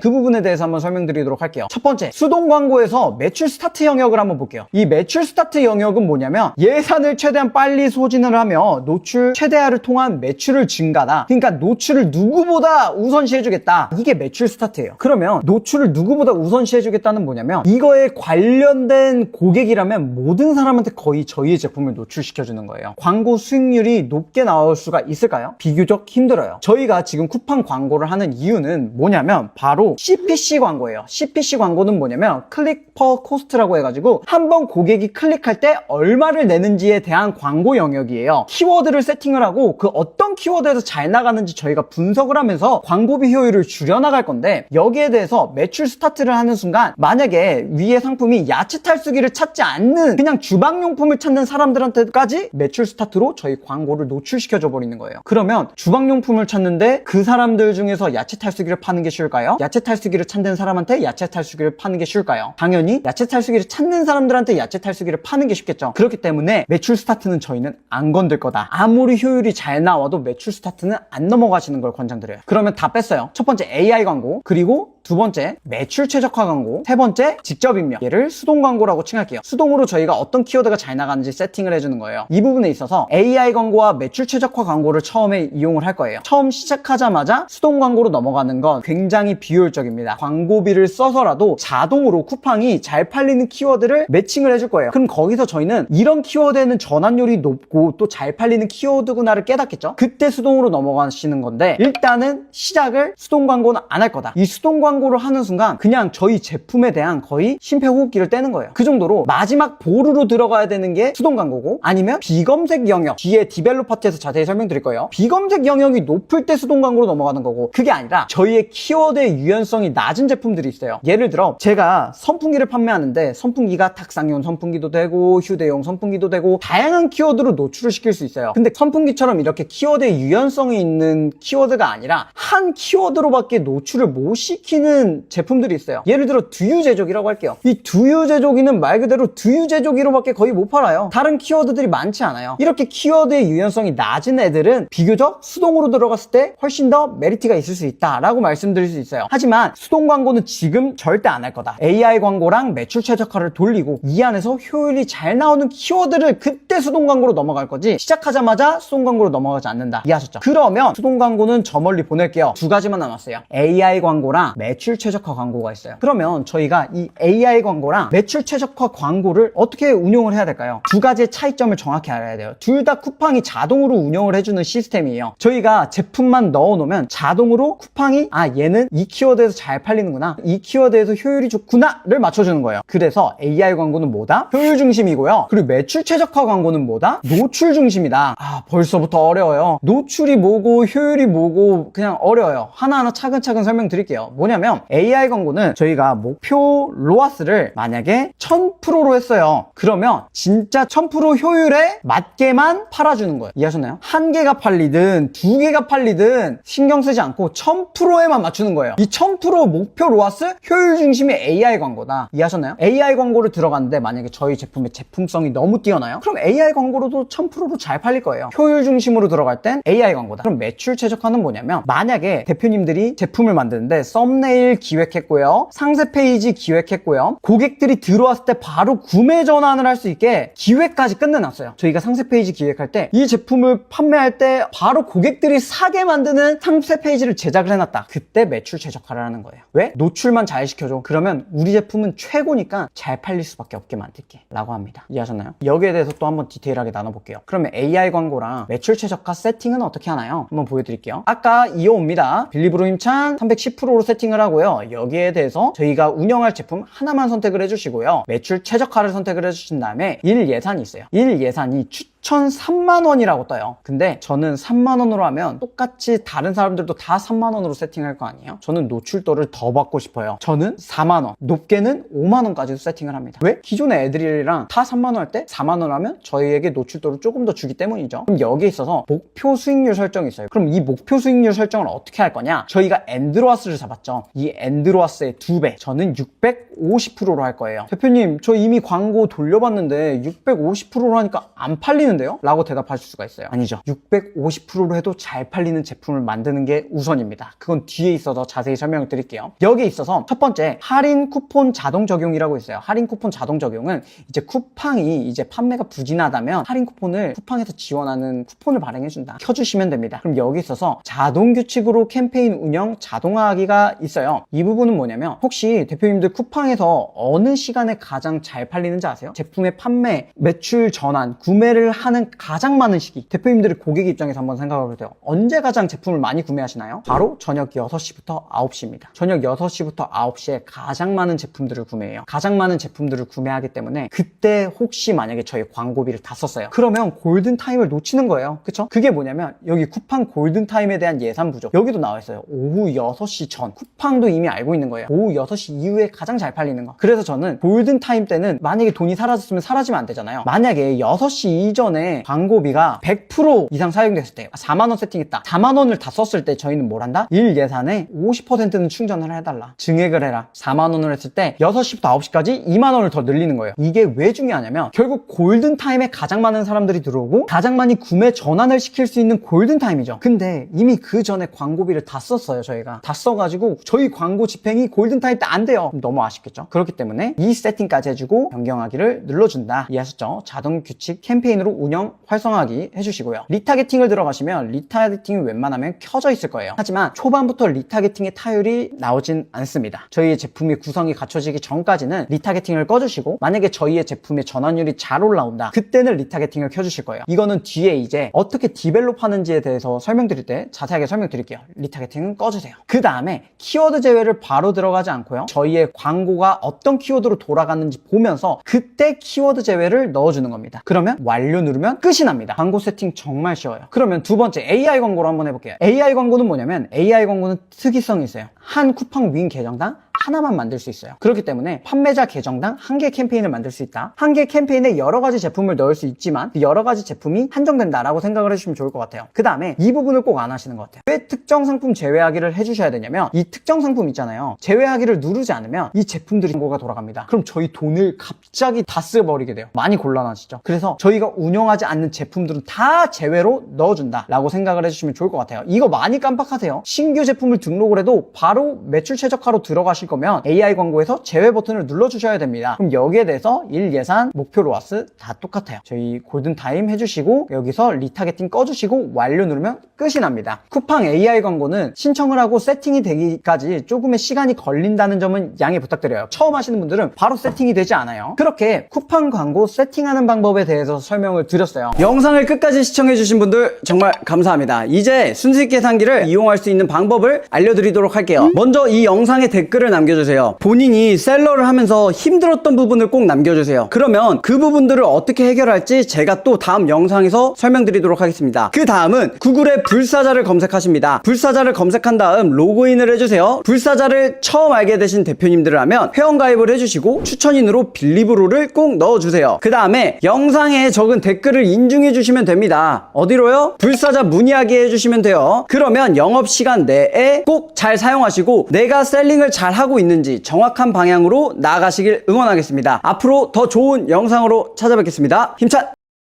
그 부분에 대해서 한번 설명드리도록 할게요. 첫 번째, 수동 광고에서 매출 스타트 영역을 한번 볼게요. 이 매출 스타트 영역은 뭐냐면 예산을 최대한 빨리 소진을 하며 노출 최대화를 통한 매출을 증가다. 그러니까 노출을 누구보다 우선시해주겠다. 이게 매출 스타트예요. 그러면 노출을 누구보다 우선시해주겠다는 뭐냐면 이거에 관련된 고객이라면 모든 사람한테 거의 저희의 제품을 노출시켜주는 거예요. 광고 수익률이 높게 나올 수가 있을까요? 비교적 힘들어요. 저희가 지금 쿠팡 광고를 하는 이유는 뭐냐면 바로 CPC 광고예요. CPC 광고는 뭐냐면 클릭 퍼 코스트라고 해가지고 한번 고객이 클릭할 때 얼마를 내는지에 대한 광고 영역이에요. 키워드를 세팅을 하고 그 어떤 키워드에서 잘 나가는지 저희가 분석을 하면서 광고비 효율을 줄여나갈 건데, 여기에 대해서 매출 스타트를 하는 순간 만약에 위에 상품이 야채 탈수기를 찾지 않는 그냥 주방용품을 찾는 사람들한테까지 매출 스타트로 저희 광고를 노출시켜줘 버리는 거예요. 그러면 주방용품을 찾는데 그 사람들 중에서 야채 탈수기를 파는 게 쉬울까요? 야채 탈수기를 찾는 사람한테 야채 탈수기를 파는 게 쉬울까요? 당연히 야채 탈수기를 찾는 사람들한테 야채 탈수기를 파는 게 쉽겠죠. 그렇기 때문에 매출 스타트는 저희는 안 건들 거다. 아무리 효율이 잘 나와도 매출 스타트는 안 넘어가시는 걸 권장드려요. 그러면 다 뺐어요. 첫 번째 AI 광고, 그리고 두 번째 매출 최적화 광고, 세 번째 직접 입력, 얘를 수동 광고라고 칭할게요. 수동으로 저희가 어떤 키워드가 잘 나가는지 세팅을 해주는 거예요. 이 부분에 있어서 AI 광고와 매출 최적화 광고를 처음에 이용을 할 거예요. 처음 시작하자마자 수동 광고로 넘어가는 건 굉장히 비효율적입니다. 광고비를 써서라도 자동으로 쿠팡이 잘 팔리는 키워드를 매칭을 해줄 거예요. 그럼 거기서 저희는 이런 키워드에는 전환율이 높고 또 잘 팔리는 키워드구나를 깨닫겠죠. 그때 수동으로 넘어가시는 건데, 일단은 시작을 수동 광고는 안 할 거다. 이 수동 광고를 하는 순간 그냥 저희 제품에 대한 거의 심폐호흡기를 떼는 거예요. 그 정도로 마지막 보루로 들어가야 되는 게 수동 광고고, 아니면 비검색 영역, 뒤에 디벨롭 파트에서 자세히 설명드릴 거예요. 비검색 영역이 높을 때 수동 광고로 넘어가는 거고, 그게 아니라 저희의 키워드의 유연성이 낮은 제품들이 있어요. 예를 들어 제가 선풍기를 판매하는데 선풍기가 탁상용 선풍기도 되고 휴대용 선풍기도 되고 다양한 키워드로 노출을 시킬 수 있어요. 근데 선풍기처럼 이렇게 키워드의 유연성이 있는 키워드가 아니라 한 키워드로밖에 노출을 못 시키는 제품들이 있어요. 예를 들어 두유 제조기라고 할게요. 이 두유 제조기는 말 그대로 두유 제조기로밖에 거의 못 팔아요. 다른 키워드들이 많지 않아요. 이렇게 키워드의 유연성이 낮은 애들은 비교적 수동으로 들어갔을 때 훨씬 더 메리트가 있을 수 있다라고 말씀드릴 수 있어요. 하지만 수동 광고는 지금 절대 안 할 거다. AI 광고랑 매출 최적화를 돌리고 이 안에서 효율이 잘 나오는 키워드를 그때 수동 광고로 넘어갈 거지, 시작하자마자 수동 광고로 넘어가지 않는다. 이해하셨죠? 그러면 수동 광고는 저 멀리 보낼게요. 두 가지만 남았어요. AI 광고랑 매출 최적화 광고가 있어요. 그러면 저희가 이 AI 광고랑 매출 최적화 광고를 어떻게 운용을 해야 될까요? 두 가지의 차이점을 정확히 알아야 돼요. 둘 다 쿠팡이 자동으로 운영을 해주는 시스템이에요. 저희가 제품만 넣어놓으면 자동으로 쿠팡이 얘는 이 키워드에서 잘 팔리는구나, 이 키워드에서 효율이 좋구나를 맞춰주는 거예요. 그래서 AI 광고는 뭐다? 효율 중심이고요. 그리고 매출 최적화 광고는 뭐다? 노출 중심이다. 벌써부터 어려워요. 노출이 뭐고 효율이 뭐고 그냥 어려워요. 하나하나 차근차근 설명드릴게요. 뭐냐면 AI 광고는 저희가 목표 로아스를 만약에 1000%로 했어요. 그러면 진짜 1000% 효율에 맞게만 팔아주는 거예요. 이해하셨나요? 한 개가 팔리든 두 개가 팔리든 신경 쓰지 않고 1000%에만 맞추는 거예요. 이 1000% 목표 로아스 효율 중심의 AI 광고다. 이해하셨나요? AI 광고를 들어갔는데 만약에 저희 제품의 제품성이 너무 뛰어나요? 그럼 AI 광고로도 1000%로 잘 팔릴 거예요. 효율 중심으로 들어갈 땐 AI 광고다. 그럼 매출 최적화는 뭐냐면, 만약에 대표님들이 제품을 만드는데 썸네일 기획했고요, 상세 페이지 기획했고요, 고객들이 들어왔을 때 바로 구매 전환을 할 수 있게 기획까지 끝내놨어요. 저희가 상세 페이지 기획할 때 이 제품을 판매할 때 바로 고객들이 사게 만드는 상세 페이지를 제작을 해놨다. 그때 매출 최적화를 하는 거예요. 왜? 노출만 잘 시켜줘. 그러면 우리 제품은 최고니까 잘 팔릴 수밖에 없게 만들게 라고 합니다. 이해하셨나요? 여기에 대해서 또 한번 디테일하게 나눠볼게요. 그러면 AI 광고랑 매출 최적화 세팅은 어떻게 하나요? 한번 보여드릴게요. 아까 이어옵니다. 빌리브로 힘찬 310%로 세팅을 하고요. 여기에 대해서 저희가 운영할 제품 하나만 선택을 해주시고요. 매출 최적화를 선택을 해주신 다음에 일 예산이 있어요. 일 예산이 추천 추천 3만원이라고 떠요. 근데 저는 3만원으로 하면 똑같이 다른 사람들도 다 3만원으로 세팅할 거 아니에요? 저는 노출도를 더 받고 싶어요. 저는 4만원, 높게는 5만원까지도 세팅을 합니다. 왜? 기존의 애들이랑 다 3만원 할 때 4만원 하면 저희에게 노출도를 조금 더 주기 때문이죠. 그럼 여기에 있어서 목표 수익률 설정이 있어요. 그럼 이 목표 수익률 설정을 어떻게 할 거냐? 저희가 엔드로아스를 잡았죠. 이 엔드로아스의 2배, 저는 650%로 할 거예요. 대표님, 저 이미 광고 돌려봤는데 650%로 하니까 안 팔리는데요? 라고 대답하실 수가 있어요. 아니죠. 650%로 해도 잘 팔리는 제품을 만드는 게 우선입니다. 그건 뒤에 있어서 자세히 설명을 드릴게요. 여기에 있어서 첫 번째, 할인 쿠폰 자동 적용이라고 있어요. 할인 쿠폰 자동 적용은 이제 쿠팡이 이제 판매가 부진하다면 할인 쿠폰을 쿠팡에서 지원하는 쿠폰을 발행해준다. 켜주시면 됩니다. 그럼 여기 있어서 자동 규칙으로 캠페인 운영 자동화하기가 있어요. 이 부분은 뭐냐면 혹시 대표님들 쿠팡에서 어느 시간에 가장 잘 팔리는지 아세요? 제품의 판매, 매출 전환, 구매를 하는 가장 많은 시기. 대표님들이 고객 입장에서 한번 생각해 보세요. 언제 가장 제품을 많이 구매하시나요? 바로 저녁 6시부터 9시입니다. 저녁 6시부터 9시에 가장 많은 제품들을 구매해요. 가장 많은 제품들을 구매하기 때문에 그때 혹시 만약에 저희 광고비를 다 썼어요. 그러면 골든타임을 놓치는 거예요. 그쵸? 그게 뭐냐면 여기 쿠팡 골든타임에 대한 예산 부족. 여기도 나와 있어요. 오후 6시 전. 쿠팡도 이미 알고 있는 거예요. 오후 6시 이후에 가장 잘 팔리는 거. 그래서 저는 골든타임 때는 만약에 돈이 사라졌으면 사라지면 안 되잖아요. 만약에 6시 이전에 광고비가 100% 이상 사용됐을 때 4만원 세팅했다. 4만원을 다 썼을 때 저희는 뭘 한다? 일 예산의 50%는 충전을 해달라. 증액을 해라. 4만원을 했을 때 6시부터 9시까지 2만원을 더 늘리는 거예요. 이게 왜 중요하냐면 결국 골든타임에 가장 많은 사람들이 들어오고 가장 많이 구매 전환을 시킬 수 있는 골든타임이죠. 근데 이미 그 전에 광고비를 다 썼어요. 저희가 다 써가지고 저희 광고 집행이 골든타임 때 안 돼요. 너무 아쉽겠죠. 그렇기 때문에 이 세팅까지 해주고 변경하기를 눌러준다. 이해하셨죠? 자동 규칙 캠페인으로 운영 활성화하기 해주시고요. 리타게팅을 들어가시면 리타게팅이 웬만하면 켜져 있을 거예요. 하지만 초반부터 리타게팅의 타율이 나오진 않습니다. 저희의 제품의 구성이 갖춰지기 전까지는 리타게팅을 꺼주시고 만약에 저희의 제품의 전환율이 잘 올라온다. 그때는 리타게팅을 켜주실 거예요. 이거는 뒤에 이제 어떻게 디벨롭 하는지에 대해서 설명드릴 때 자세하게 설명드릴게요. 리타게팅은 꺼주세요. 그 다음에 키워드 제외를 바로 들어가지 않고요. 저희의 광고가 어떤 키워드로 돌아가는지 보면서 그때 키워드 제외를 넣어주는 겁니다. 그러면 완료 누르면 끝이 납니다. 광고 세팅 정말 쉬워요. 그러면 두 번째 AI 광고로 한번 해볼게요. AI 광고는 뭐냐면 AI 광고는 특이성이 있어요. 한 쿠팡 윈 계정당 하나만 만들 수 있어요. 그렇기 때문에 판매자 계정당 한 개 캠페인을 만들 수 있다. 한 개 캠페인에 여러 가지 제품을 넣을 수 있지만 그 여러 가지 제품이 한정된다라고 생각을 해주시면 좋을 것 같아요. 그 다음에 이 부분을 꼭 안 하시는 것 같아요. 왜 특정 상품 제외하기를 해주셔야 되냐면 이 특정 상품 있잖아요. 제외하기를 누르지 않으면 이 제품들이 광고가 돌아갑니다. 그럼 저희 돈을 갑자기 다 쓰여버리게 돼요. 많이 곤란하시죠? 그래서 저희가 운영하지 않는 제품들은 다 제외로 넣어준다 라고 생각을 해주시면 좋을 것 같아요. 이거 많이 깜빡하세요. 신규 제품을 등록을 해도 바로 매출 최적화로 들어가실 거면 AI 광고에서 제외 버튼을 눌러주셔야 됩니다. 그럼 여기에 대해서 일 예산, 목표 로아스 다 똑같아요. 저희 골든타임 해주시고 여기서 리타게팅 꺼주시고 완료 누르면 끝이 납니다. 쿠팡 AI 광고는 신청을 하고 세팅이 되기까지 조금의 시간이 걸린다는 점은 양해 부탁드려요. 처음 하시는 분들은 바로 세팅이 되지 않아요. 그렇게 쿠팡 광고 세팅하는 방법에 대해서 설명을 드렸어요. 영상을 끝까지 시청해주신 분들 정말 감사합니다. 이제 순수익 계산기를 이용할 수 있는 방법을 알려드리도록 할게요. 먼저 이 영상에 댓글을 남겨주세요. 본인이 셀러를 하면서 힘들었던 부분을 꼭 남겨주세요. 그러면 그 부분들을 어떻게 해결할지 제가 또 다음 영상에서 설명드리도록 하겠습니다. 그 다음은 구글에 불사자를 검색하십니다. 불사자를 검색한 다음 로그인을 해주세요. 불사자를 처음 알게 되신 대표님들을 하면 회원가입을 해주시고 추천인으로 빌리브로를 꼭 넣어주세요. 그 다음에 영상에 적은 댓글을 인증해 주시면 됩니다. 어디로요? 불사자 문의하기 해주시면 돼요. 그러면 영업시간 내에 꼭 잘 사용하시고 내가 셀링을 잘 하고 있는지 정확한 방향으로 나아가시길 응원하겠습니다. 앞으로 더 좋은 영상으로 찾아뵙겠습니다. 힘찬